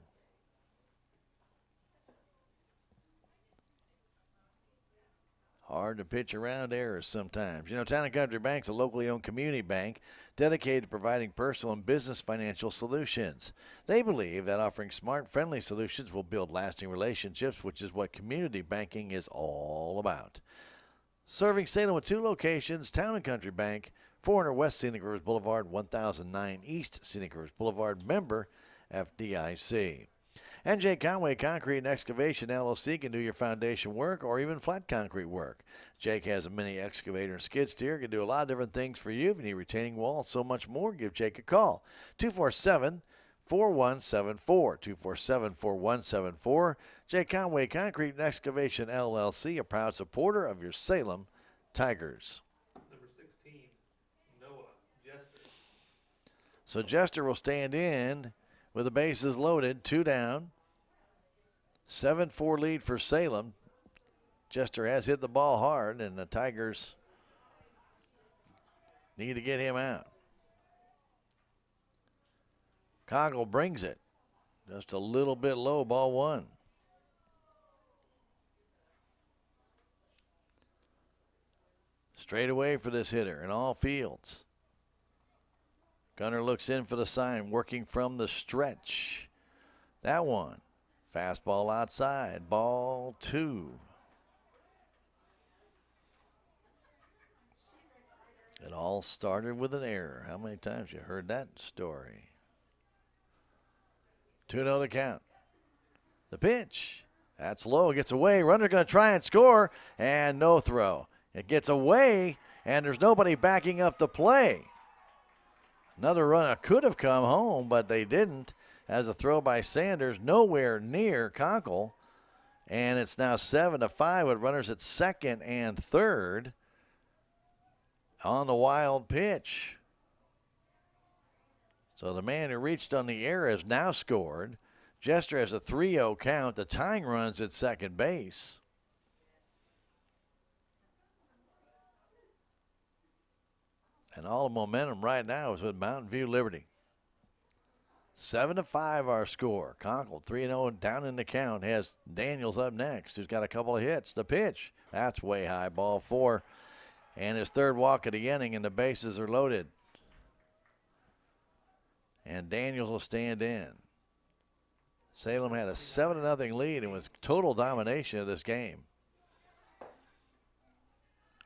Hard to pitch around errors sometimes. You know, Town & Country Bank's a locally owned community bank dedicated to providing personal and business financial solutions. They believe that offering smart, friendly solutions will build lasting relationships, which is what community banking is all about. Serving Salem with 2 locations, Town & Country Bank, 400 West Scenic Rivers Boulevard, 1009 East Scenic Rivers Boulevard, member FDIC. And J. Conway Concrete and Excavation LLC can do your foundation work or even flat concrete work. Jake has a mini excavator and skid steer, can do a lot of different things for you. If you need retaining walls, so much more, give Jake a call. 247-4174, 247-4174. J. Conway Concrete and Excavation LLC, a proud supporter of your Salem Tigers. Number 16, Noah Jester. So Jester will stand in with the bases loaded, 2 down. 7-4 lead for Salem. Jester has hit the ball hard, and the Tigers need to get him out. Coggle brings it. Just a little bit low, ball 1. Straight away for this hitter in all fields. Gunner looks in for the sign, working from the stretch. That one. Fastball outside. Ball 2. It all started with an error. How many times you heard that story? 2-0 to count. The pitch. That's low. It gets away. Runner going to try and score, and no throw. It gets away, and there's nobody backing up the play. Another runner could have come home, but they didn't. As a throw by Sanders, nowhere near Conkle. And it's now 7-5 with runners at second and third on the wild pitch. So the man who reached on the error has now scored. Jester has a 3-0 count. The tying run's at second base. And all the momentum right now is with Mountain View Liberty. 7-5 our score. Conkle 3-0 down in the count. Has Daniels up next, who's got a couple of hits. The pitch. That's way high. Ball 4. And his third walk of the inning, and the bases are loaded. And Daniels will stand in. Salem had a 7-0 lead and was total domination of this game.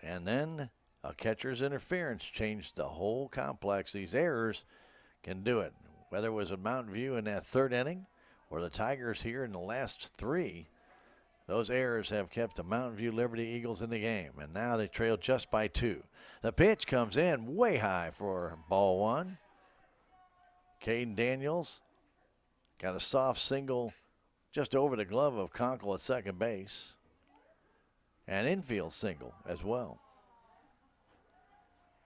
And then a catcher's interference changed the whole complex. These errors can do it. Whether it was a Mountain View in that third inning or the Tigers here in the last 3, those errors have kept the Mountain View Liberty Eagles in the game. And now they trail just by 2. The pitch comes in way high for ball 1. Caden Daniels got a soft single just over the glove of Conkle at second base. An infield single as well.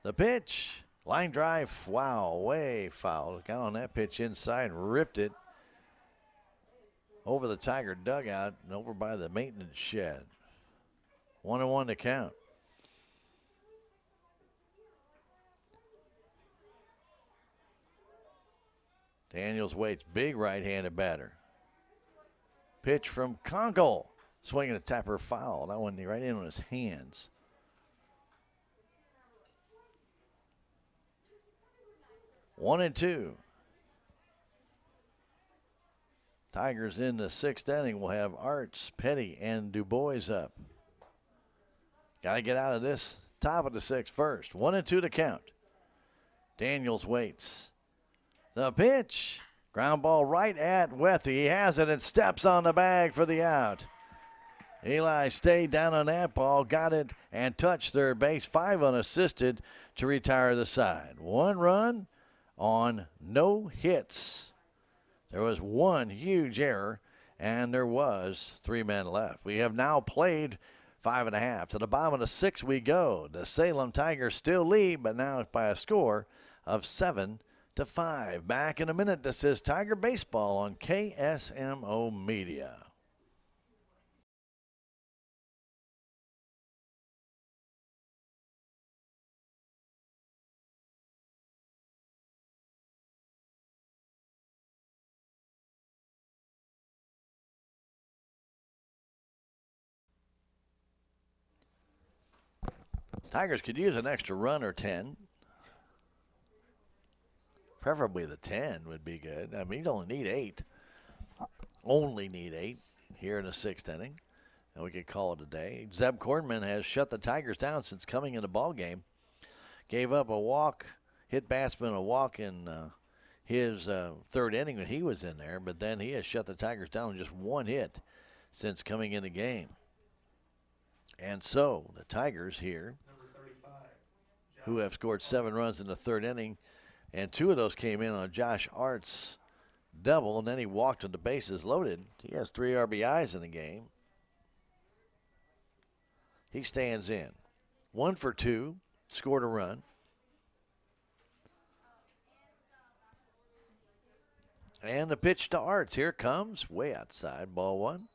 The pitch, line drive, wow, way foul. Got on that pitch inside and ripped it over the Tiger dugout and over by the maintenance shed. 1-1 to count. Daniels waits, big right-handed batter. Pitch from Conkle. Swinging a tapper foul. That one right in on his hands. One and two. Tigers in the sixth inning will have Arts, Petty, and DuBois up. Got to get out of this top of the sixth first. 1-2 to count. Daniels waits. The pitch. Ground ball right at Wethy. He has it and steps on the bag for the out. Eli stayed down on that ball, got it, and touched third base. 5 unassisted to retire the side. 1 run on no hits. There was 1 huge error, and there was 3 men left. We have now played 5.5. To the bottom of the 6th we go. The Salem Tigers still lead, but now it's by a score of 7-5. Back in a minute. This is Tiger Baseball on KSMO Media. Tigers could use an extra run or 10. Preferably the 10 would be good. I mean, you only need 8. Only need 8 here in the 6th inning. And we could call it a day. Zeb Kornman has shut the Tigers down since coming in the ball game. Gave up a walk, hit batsman a walk in his 3rd inning when he was in there. But then he has shut the Tigers down with just 1 hit since coming in the game. And so the Tigers here, who have scored 7 runs in the 3rd inning, and 2 of those came in on Josh Art's double, and then he walked on the bases loaded. He has 3 RBIs in the game. He stands in. 1 for 2, scored a run. And the pitch to Arts. Here comes, way outside, ball 1.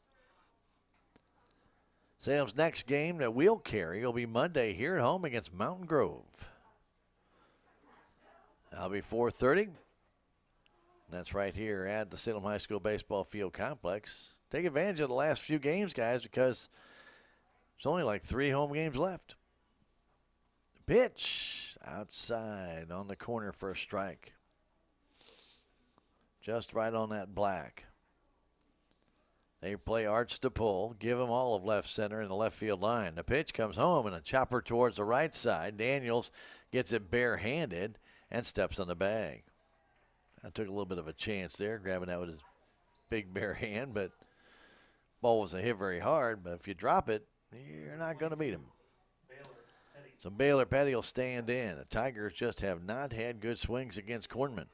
Salem's next game that we'll carry will be Monday here at home against Mountain Grove. That'll be 4:30. That's right here at the Salem High School Baseball Field Complex. Take advantage of the last few games, guys, because there's only like 3 home games left. Pitch outside on the corner for a strike. Just right on that black. They play Arts to pull, give them all of left center in the left field line. The pitch comes home and a chopper towards the right side. Daniels gets it barehanded and steps on the bag. I took a little bit of a chance there, grabbing that with his big bare hand, but ball wasn't hit very hard. But if you drop it, you're not going to beat him. So Baylor Petty will stand in. The Tigers just have not had good swings against Kornman.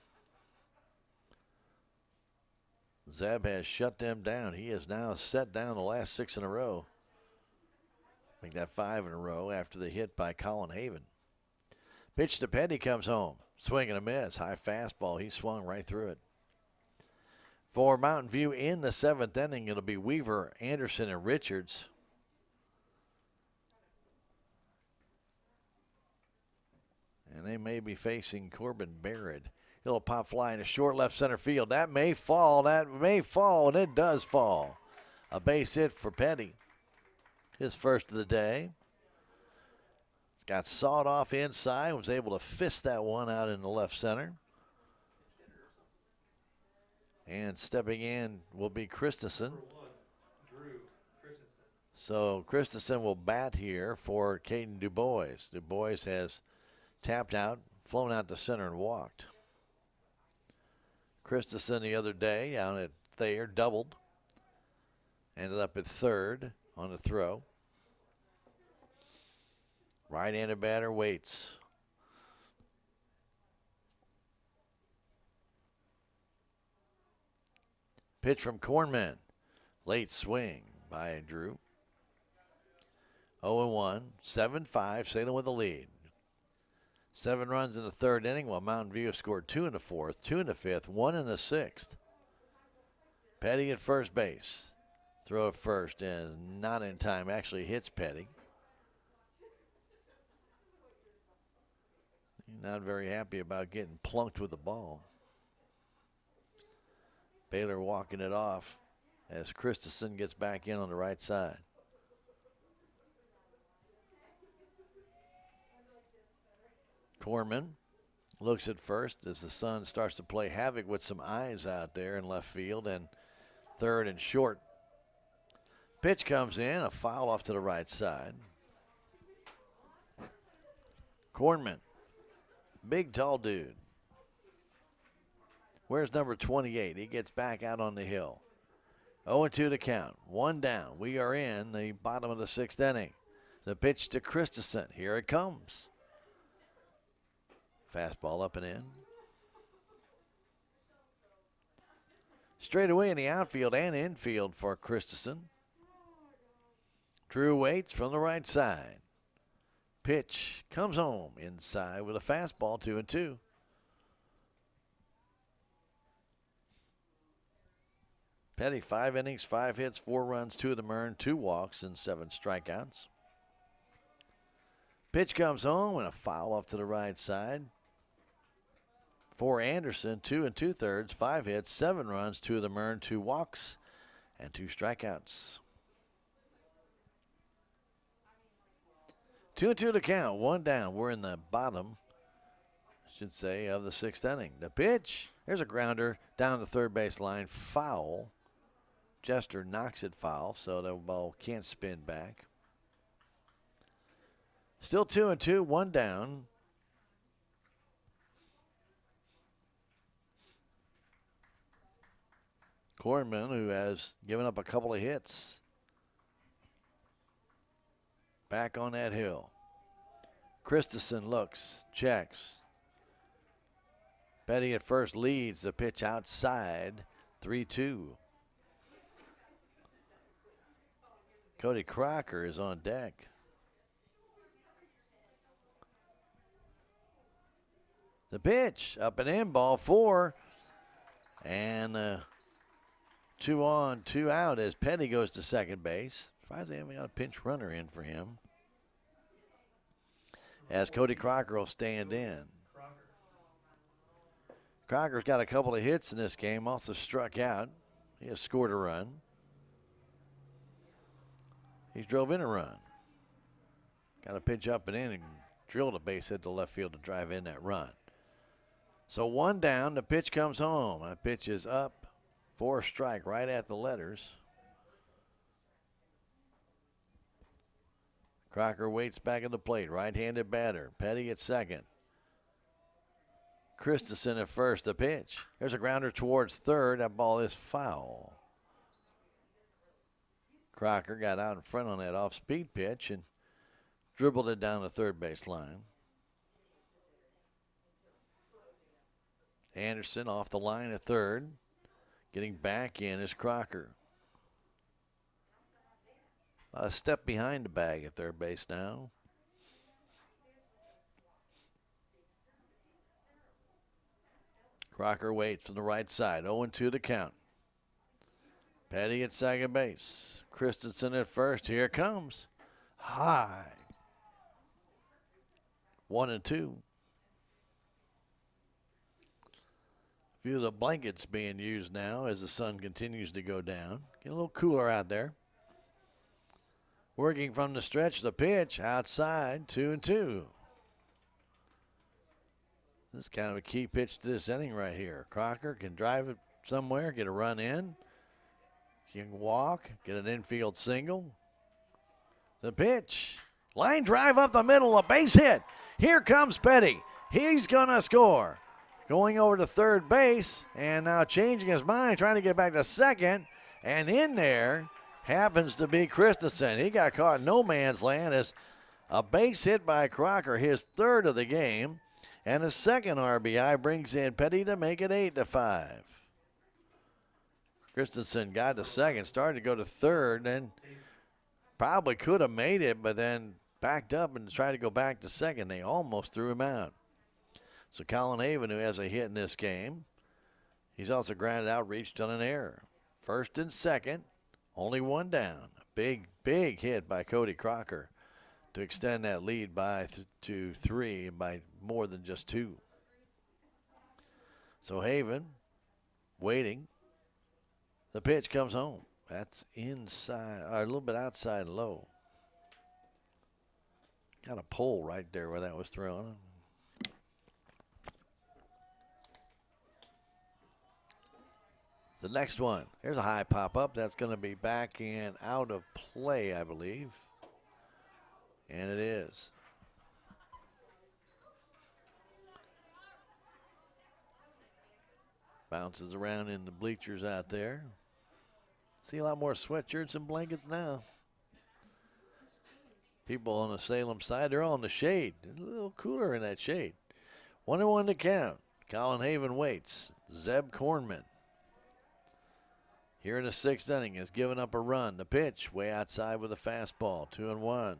Zeb has shut them down. He has now set down the last 6 in a row. Make that 5 in a row after the hit by Colin Haven. Pitch to Petty comes home. Swing and a miss. High fastball. He swung right through it. For Mountain View in the 7th inning, it'll be Weaver, Anderson, and Richards. And they may be facing Corbin Barrett. Little pop fly in a short left center field. That may fall, and it does fall. A base hit for Petty. His first of the day. Got sawed off inside, was able to fist that one out in the left center. And stepping in will be Christensen. So Christensen will bat here for Caden DuBois. DuBois has tapped out, flown out to center, and walked. Christensen the other day out at Thayer doubled. Ended up at 3rd on the throw. Right-handed batter waits. Pitch from Kornman. Late swing by Drew. 0-1, 7-5, Salem with the lead. 7 runs in the 3rd inning, while Mountain View scored 2 in the 4th, 2 in the 5th, 1 in the 6th. Petty at first base. Throw at first is not in time. Actually hits Petty. Not very happy about getting plunked with the ball. Baylor walking it off. as Christensen gets back in on the right side. Corman looks at first as the Sun starts to play havoc with some eyes out there in left field and third and short. Pitch comes in, a foul off to the right side. Cornman, big tall dude. Where's number 28? He gets back out on the hill. 0-2 to count. One down. We are in the bottom of the sixth inning. The pitch to Christensen. Here it comes. Fastball up and in. Straight away in the outfield and infield for Christensen. Drew waits from the right side. Pitch comes home inside with a fastball, 2-2. Petty, 5 innings, 5 hits, 4 runs, 2 of them earned, 2 walks, and 7 strikeouts. Pitch comes home and a foul off to the right side. For Anderson, 2 2/3, 5 hits, 7 runs, 2 of them earned, 2 walks, and 2 strikeouts. 2-2 to count, 1 down. We're in the bottom, I should say, of the sixth inning. The pitch, there's a grounder down the third base line, foul. Jester knocks it foul, so the ball can't spin back. Still 2-2, 1 down. Cornman, who has given up a couple of hits, back on that hill. Christensen looks, checks. Petty at first leads the pitch outside, 3-2. Cody Crocker is on deck. The pitch, up and in, ball 4. And 2 on, 2 out as Petty goes to second base. Surprised they haven't got a pinch runner in for him. As Cody Crocker will stand in. Crocker's got a couple of hits in this game, also struck out. He has scored a run. He's drove in a run. Got a pitch up and in and drilled a base hit to left field to drive in that run. So 1 down, the pitch comes home. That pitch is up for a strike right at the letters. Crocker waits back at the plate, right-handed batter. Petty at second. Christensen at first, the pitch. There's a grounder towards third. That ball is foul. Crocker got out in front on that off-speed pitch and dribbled it down the third base line. Anderson off the line at third. Getting back in is Crocker. About a step behind the bag at third base now. Crocker waits from the right side. 0-2 to count. Petty at second base. Christensen at first. Here it comes. High. 1-2. A few of the blankets being used now as the sun continues to go down. Get a little cooler out there. Working from the stretch, the pitch outside, 2-2. This is kind of a key pitch to this inning right here. Crocker can drive it somewhere, get a run in. He can walk, get an infield single. The pitch. Line drive up the middle, a base hit. Here comes Petty. He's going to score. Going over to third base and now changing his mind, trying to get back to second. And in there happens to be Christensen. He got caught in no man's land as a base hit by Crocker, his third of the game. And a second RBI brings in Petty to make it 8-5. Christensen got to second, started to go to third, and probably could have made it, but then backed up and tried to go back to second. They almost threw him out. So Colin Haven, who has a hit in this game, he's also grounded out, reached on an error. First and second, only 1 down. Big hit by Cody Crocker to extend that lead by to 3 by more than just 2. So Haven waiting. The pitch comes home. That's inside, or a little bit outside low. Got a pole right there where that was thrown. The next one, there's a high pop up. That's going to be back and out of play, I believe. And it is. Bounces around in the bleachers out there. See a lot more sweatshirts and blankets now. People on the Salem side, they're all in the shade. It's a little cooler in that shade. 1-1 to count. Colin Haven waits. Zeb Kornman. Here in the sixth inning has given up a run. The pitch way outside with a fastball. 2-1.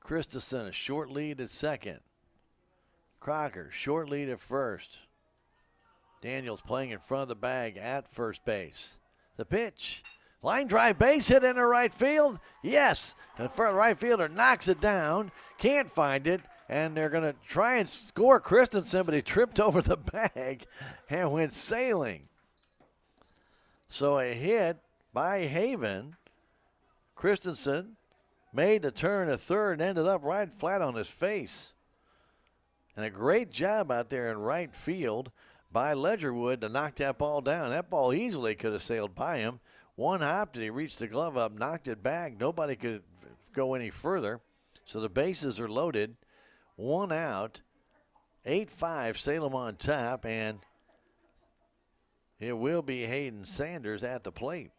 Christensen a short lead at second. Crocker short lead at first. Daniels playing in front of the bag at first base. The pitch. Line drive base hit into right field. Yes. And the right fielder knocks it down. Can't find it. And they're going to try and score Christensen, but he tripped over the bag and went sailing. So a hit by Haven. Christensen made the turn to third and ended up right flat on his face. And a great job out there in right field by Ledgerwood to knock that ball down. That ball easily could have sailed by him. One hop did he reach the glove up, knocked it back. Nobody could go any further. So the bases are loaded. One out. 8-5, Salem on top, and it will be Hayden Sanders at the plate.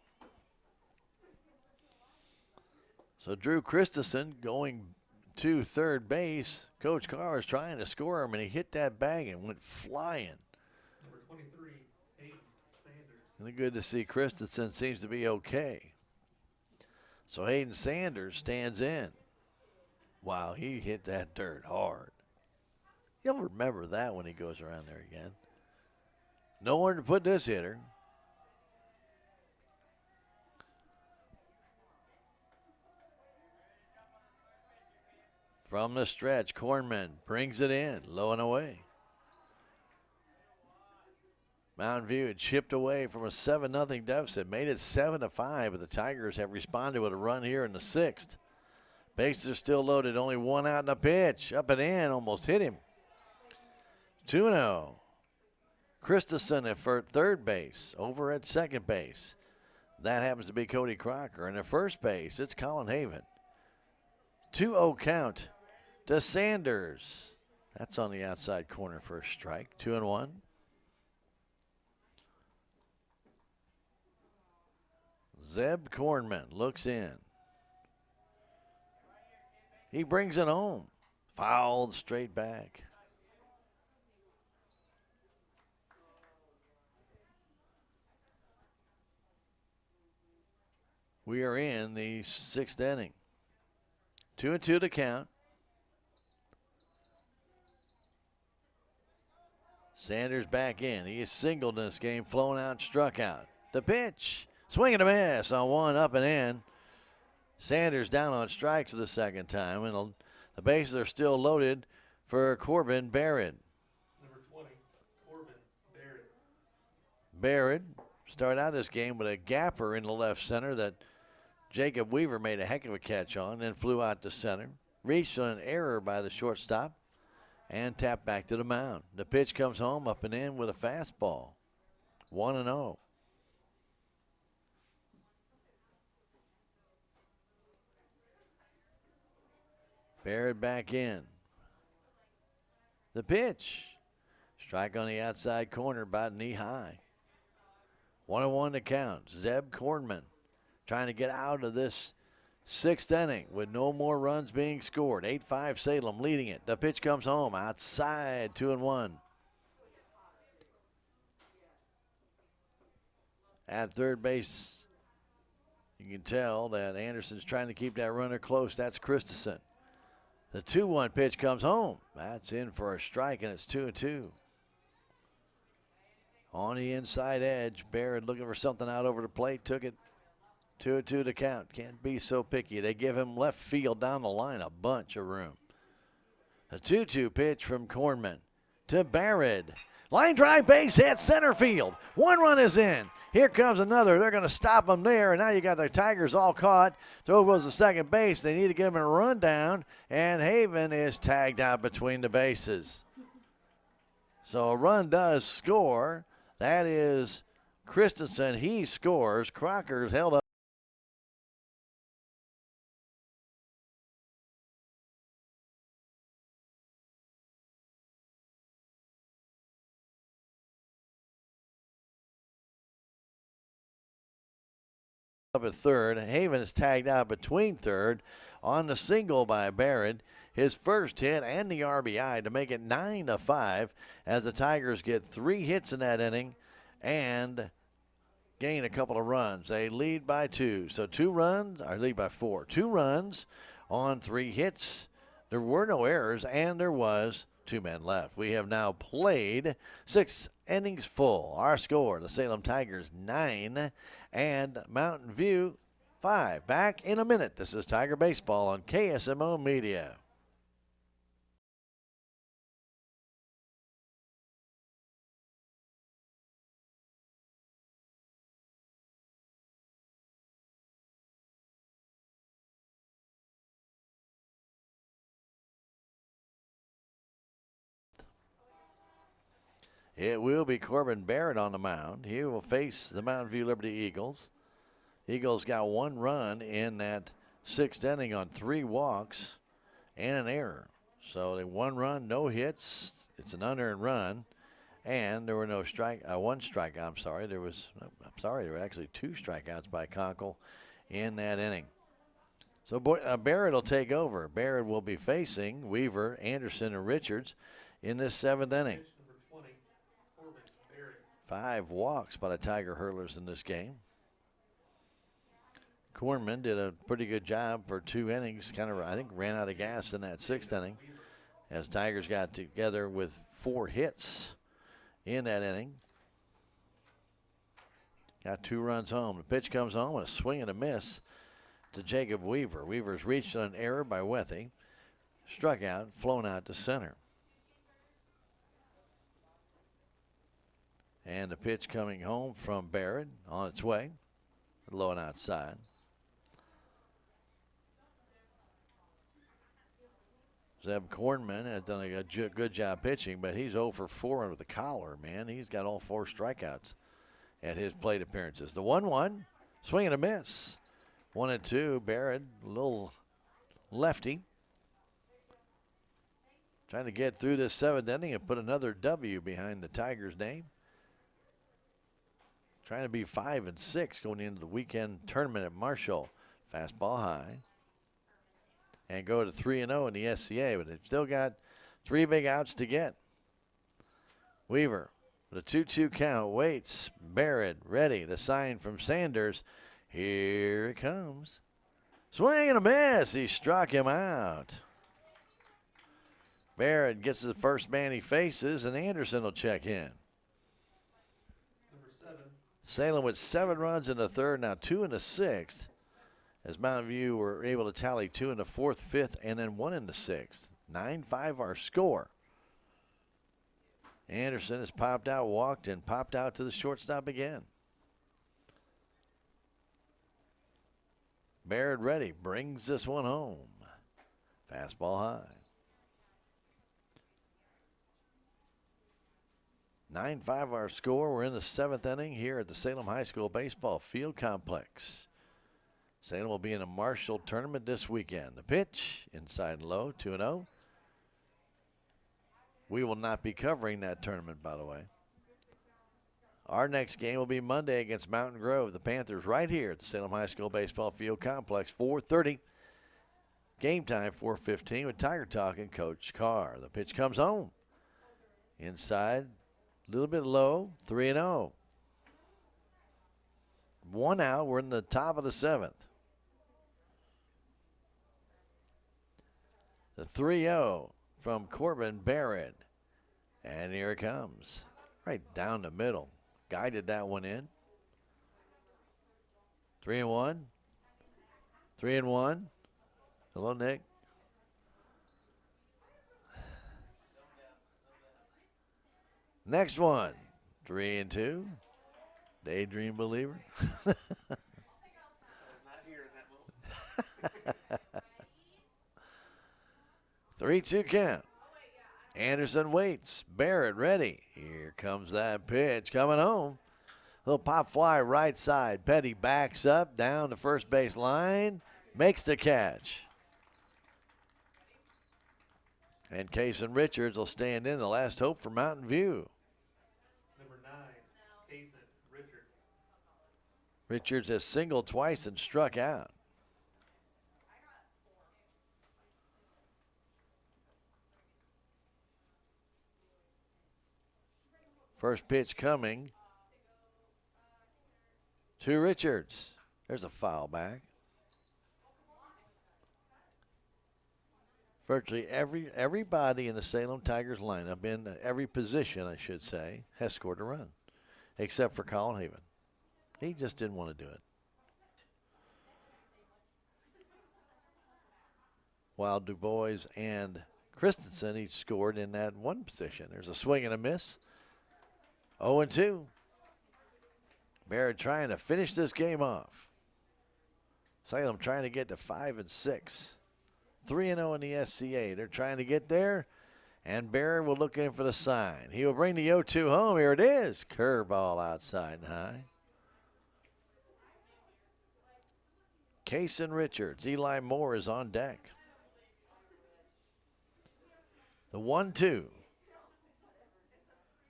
So Drew Christensen going to third base. Coach Carr is trying to score him, and he hit that bag and went flying. Number 23, Hayden Sanders. And good to see Christensen seems to be okay. So Hayden Sanders stands in. Wow, he hit that dirt hard. You'll remember that when he goes around there again. Nowhere to put this hitter. From the stretch, Kornman brings it in, low and away. Mountain View had chipped away from a 7-0 deficit, made it 7-5, but the Tigers have responded with a run here in the sixth. Bases are still loaded, only one out in the pitch. Up and in, almost hit him. 2-0. Christensen at third base, over at second base. That happens to be Cody Crocker. And at first base, it's Colin Haven. 2-0 count to Sanders. That's on the outside corner for a strike. 2-1. Zeb Kornman looks in. He brings it home. Fouled straight back. We are in the sixth inning. 2-2 to count. Sanders back in. He is singled in this game, flown out, struck out. The pitch. Swing and a miss on one, up and in. Sanders down on strikes the second time, and the bases are still loaded for Corbin Barrett. Number 20, Corbin Barrett. Barrett started out this game with a gapper in the left center that Jacob Weaver made a heck of a catch on, then flew out to center. Reached on an error by the shortstop and tapped back to the mound. The pitch comes home, up and in with a fastball. 1-0. Barrett back in. The pitch. Strike on the outside corner, about knee high. 1-1 to count. Zeb Kornman trying to get out of this sixth inning with no more runs being scored. 8-5 Salem leading it. The pitch comes home outside. 2-1. At third base, you can tell that Anderson's trying to keep that runner close. That's Christensen. The 2-1 pitch comes home. That's in for a strike, and it's 2-2. On the inside edge, Barrett looking for something out over the plate. Took it. 2-2 to count. Can't be so picky. They give him left field down the line a bunch of room. A 2-2 pitch from Kornman to Barrett. Line drive base hit center field. One run is in. Here comes another. They're going to stop him there, and now you got the Tigers all caught. Throw goes to second base. They need to give him a rundown, and Haven is tagged out between the bases. So a run does score. That is Christensen. He scores. Crocker's held up at third. Haven is tagged out between third on the single by Barrett. His first hit and the RBI to make it 9-5 as the Tigers get 3 hits in that inning and gain a couple of runs. They lead by 2. So 2 runs, or lead by 4. 2 runs on 3 hits. There were no errors, and there was 2 men left. We have now played 6 innings full. Our score, the Salem Tigers 9 and Mountain View 5. Back in a minute. This is Tiger Baseball on KSMO Media. It will be Corbin Barrett on the mound. He will face the Mountain View Liberty Eagles. Eagles got 1 run in that 6th inning on 3 walks and an error. So they 1 run, no hits. It's an unearned run, and there were no 1 strikeout. There were actually 2 strikeouts by Conkle in that inning. So Barrett will take over. Barrett will be facing Weaver, Anderson, and Richards in this 7th inning. 5 walks by the Tiger Hurlers in this game. Cornman did a pretty good job for 2 innings. I think, ran out of gas in that 6th inning as Tigers got together with 4 hits in that inning. Got 2 runs home. The pitch comes home with a swing and a miss to Jacob Weaver. Weaver's reached on an error by Wethy. Struck out, flown out to center. And the pitch coming home from Barrett on its way, low and outside. Zeb Kornman has done a good job pitching, but he's 0 for 4 under the collar, man. He's got all 4 strikeouts at his plate appearances. The 1-1, swing and a miss. 1-2, Barrett, a little lefty. Trying to get through this 7th inning and put another W behind the Tigers' name. Trying to be 5-6 going into the weekend tournament at Marshall. Fastball high. And go to 3-0 in the SCA, but they've still got 3 big outs to get. Weaver with a 2-2 count waits. Barrett ready. The sign from Sanders. Here it comes. Swing and a miss. He struck him out. Barrett gets the first man he faces, and Anderson will check in. Salem with 7 runs in the 3rd, now 2 in the 6th, as Mountain View were able to tally 2 in the 4th, 5th, and then 1 in the 6th. 9-5 our score. Anderson has popped out, walked, and popped out to the shortstop again. Barrett ready, brings this one home. Fastball high. 9-5 our score. We're in the 7th inning here at the Salem High School Baseball Field Complex. Salem will be in a Marshall tournament this weekend. The pitch, inside low, 2-0. We will not be covering that tournament, by the way. Our next game will be Monday against Mountain Grove. The Panthers right here at the Salem High School Baseball Field Complex, 4:30. Game time, 4:15 with Tiger Talk and Coach Carr. The pitch comes home. Inside. A little bit low, 3-0. 1 out, we're in the top of the 7th. The 3-0 from Corbin Barrett. And here it comes. Right down the middle. Guided that one in. 3-1. 3-1. Hello, Nick. Next one, 3-2. Daydream believer. I was not here in that moment. 3-2 count. Anderson waits. Barrett ready. Here comes that pitch coming home. Little pop fly right side. Petty backs up down the first base line. Makes the catch. And Kason Richards will stand in, the last hope for Mountain View. Number 9, Kason Richards. Richards has singled twice and struck out. First pitch coming to Richards. There's a foul back. Virtually everybody in the Salem Tigers lineup, in every position, I should say, has scored a run, except for Colin Haven. He just didn't want to do it. While Du Bois and Christensen each scored in that one position. There's a swing and a miss. 0-2. Barrett trying to finish this game off. Salem trying to get to 5-6. 3-0 in the SCA. They're trying to get there, and Barrett will look in for the sign. He will bring the 0-2 home. Here it is. Curveball outside and high. Kason Richards. Eli Moore is on deck. The 1-2.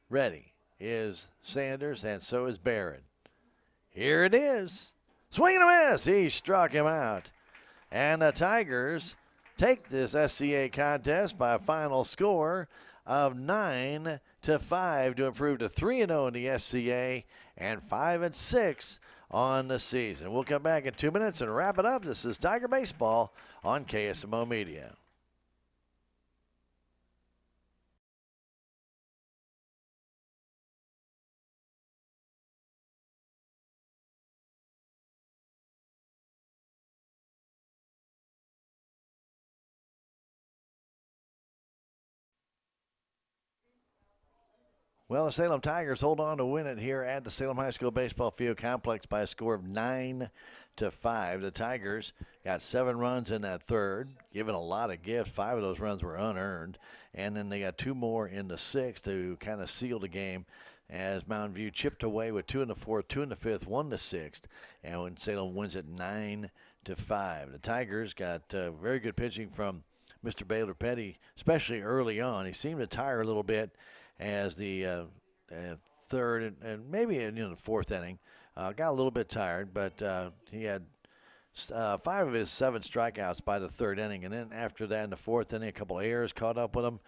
Ready is Sanders, and so is Barrett. Here it is. Swing and a miss. He struck him out. And the Tigers take this SCA contest by a final score of 9-5 to improve to 3-0 in the SCA and 5-6 on the season. We'll come back in 2 minutes and wrap it up. This is Tiger Baseball on KSMO Media. Well, the Salem Tigers hold on to win it here at the Salem High School Baseball Field Complex by a score of 9-5. The Tigers got 7 runs in that third, given a lot of gifts. 5 of those runs were unearned, and then they got 2 more in the sixth to kind of seal the game as Mountain View chipped away with 2 in the fourth, 2 in the fifth, 1 in the sixth, and when Salem wins it 9-5. The Tigers got very good pitching from Mr. Baylor Petty, especially early on. He seemed to tire a little bit as the third and maybe in the fourth inning. Got a little bit tired, but he had 5 of his 7 strikeouts by the third inning. And then after that in the fourth inning, a couple of errors caught up with him.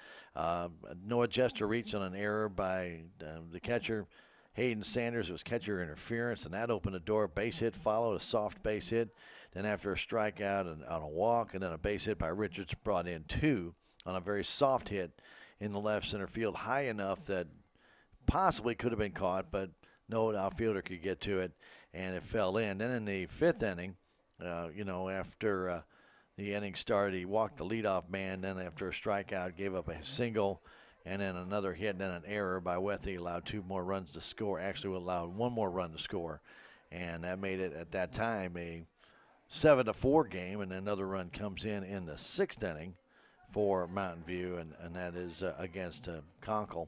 Noah Jester reached on an error by the catcher, Hayden Sanders. It was catcher interference, and that opened the door. Base hit followed, a soft base hit. Then after a strikeout and on a walk, and then a base hit by Richards brought in 2 on a very soft hit in the left center field, high enough that possibly could have been caught, but no outfielder could get to it, and it fell in. Then in the fifth inning, after the inning started, he walked the leadoff man. Then after a strikeout, gave up a single, and then another hit, and then an error by Wethy allowed 2 more runs to score. Actually allowed 1 more run to score, and that made it at that time a 7-4 game, and another run comes in the sixth inning for Mountain View, and that is against Conkle,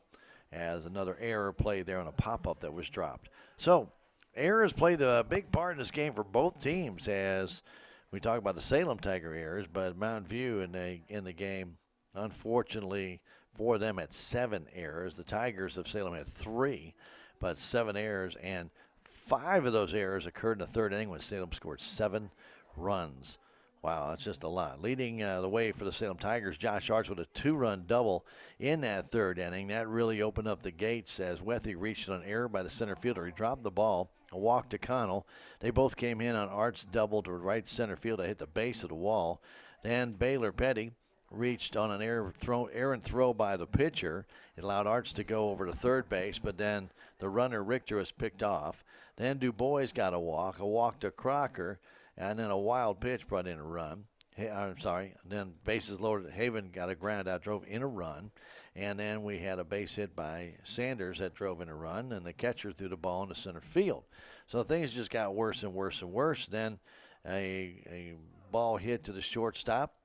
as another error played there on a pop-up that was dropped. So errors played a big part in this game for both teams, as we talk about the Salem Tiger errors, but Mountain View in the game, unfortunately for them, had 7 errors. The Tigers of Salem had 3, but 7 errors, and 5 of those errors occurred in the third inning when Salem scored 7 runs. Wow, that's just a lot. Leading the way for the Salem Tigers, Josh Arts with a 2-run double in that third inning. That really opened up the gates as Wethy reached on an error by the center fielder. He dropped the ball, a walk to Connell. They both came in on Arts' double to right center field to hit the base of the wall. Then Baylor Petty reached on an errant throw by the pitcher. It allowed Arts to go over to third base, but then the runner Richter was picked off. Then Du Bois got a walk to Crocker, and then a wild pitch brought in a run. I'm sorry. Then bases loaded. Haven got a ground out, drove in a run. And then we had a base hit by Sanders that drove in a run, and the catcher threw the ball into center field. So things just got worse and worse and worse. Then a ball hit to the shortstop.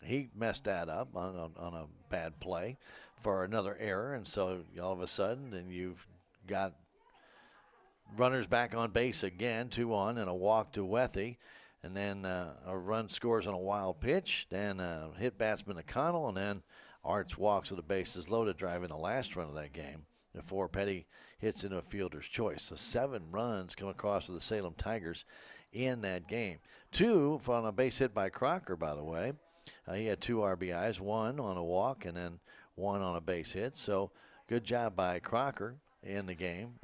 He messed that up on a bad play for another error. And so all of a sudden, then you've got runners back on base again, 2-1, and a walk to Wethy. And then a run scores on a wild pitch. Then hit batsman O'Connell, and then Arts walks with the bases loaded, driving the last run of that game before Petty hits into a fielder's choice. So 7 runs come across for the Salem Tigers in that game. 2 on a base hit by Crocker, by the way. He had 2 RBIs, 1 on a walk and then 1 on a base hit. So good job by Crocker in the game.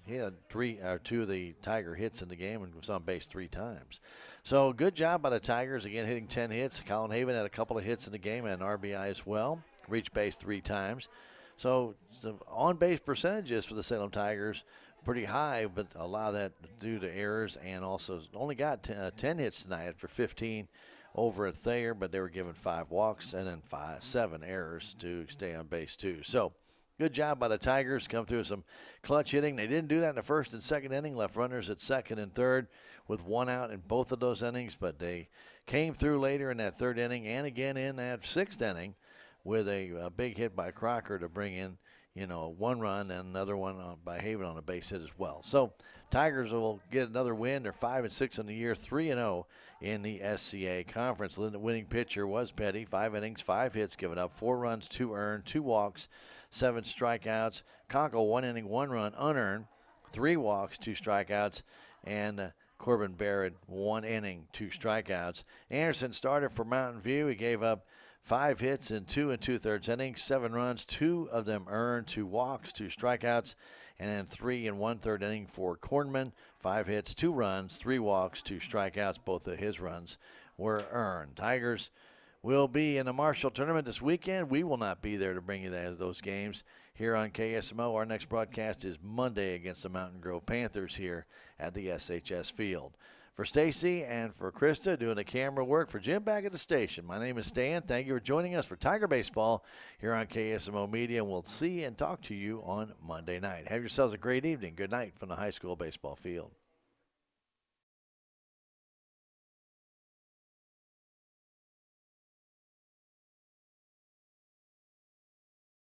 He had 2 of the Tiger hits in the game and was on base 3 times. So good job by the Tigers, again hitting 10 hits. Colin Haven had a couple of hits in the game and an RBI as well. Reached base 3 times. So on-base percentages for the Salem Tigers pretty high, but a lot of that due to errors, and also only got 10 hits tonight after 15 over at Thayer, but they were given 5 walks and then 7 errors to stay on base 2. So good job by the Tigers. Come through some clutch hitting. They didn't do that in the first and second inning. Left runners at second and third with 1 out in both of those innings. But they came through later in that third inning and again in that 6th inning with a big hit by Crocker to bring in, 1 run and another one by Haven on a base hit as well. So Tigers will get another win. They're 5-6 on the year, 3-0 in the SCA Conference. The winning pitcher was Petty. 5 innings, 5 hits given up, 4 runs, 2 earned, 2 walks, 7 strikeouts. Conkle, 1 inning, 1 run, unearned, 3 walks, 2 strikeouts, and Corbin Barrett, 1 inning, 2 strikeouts. Anderson started for Mountain View. He gave up 5 hits in 2 2/3 innings, 7 runs, 2 of them earned, 2 walks, 2 strikeouts, and then 3 1/3 inning for Kornman. 5 hits, 2 runs, 3 walks, 2 strikeouts. Both of his runs were earned. Tigers will be in the Marshall Tournament this weekend. We will not be there to bring you those games here on KSMO. Our next broadcast is Monday against the Mountain Grove Panthers here at the SHS Field. For Stacy and for Krista doing the camera work, for Jim back at the station, my name is Stan. Thank you for joining us for Tiger Baseball here on KSMO Media. And we'll see and talk to you on Monday night. Have yourselves a great evening. Good night from the high school baseball field.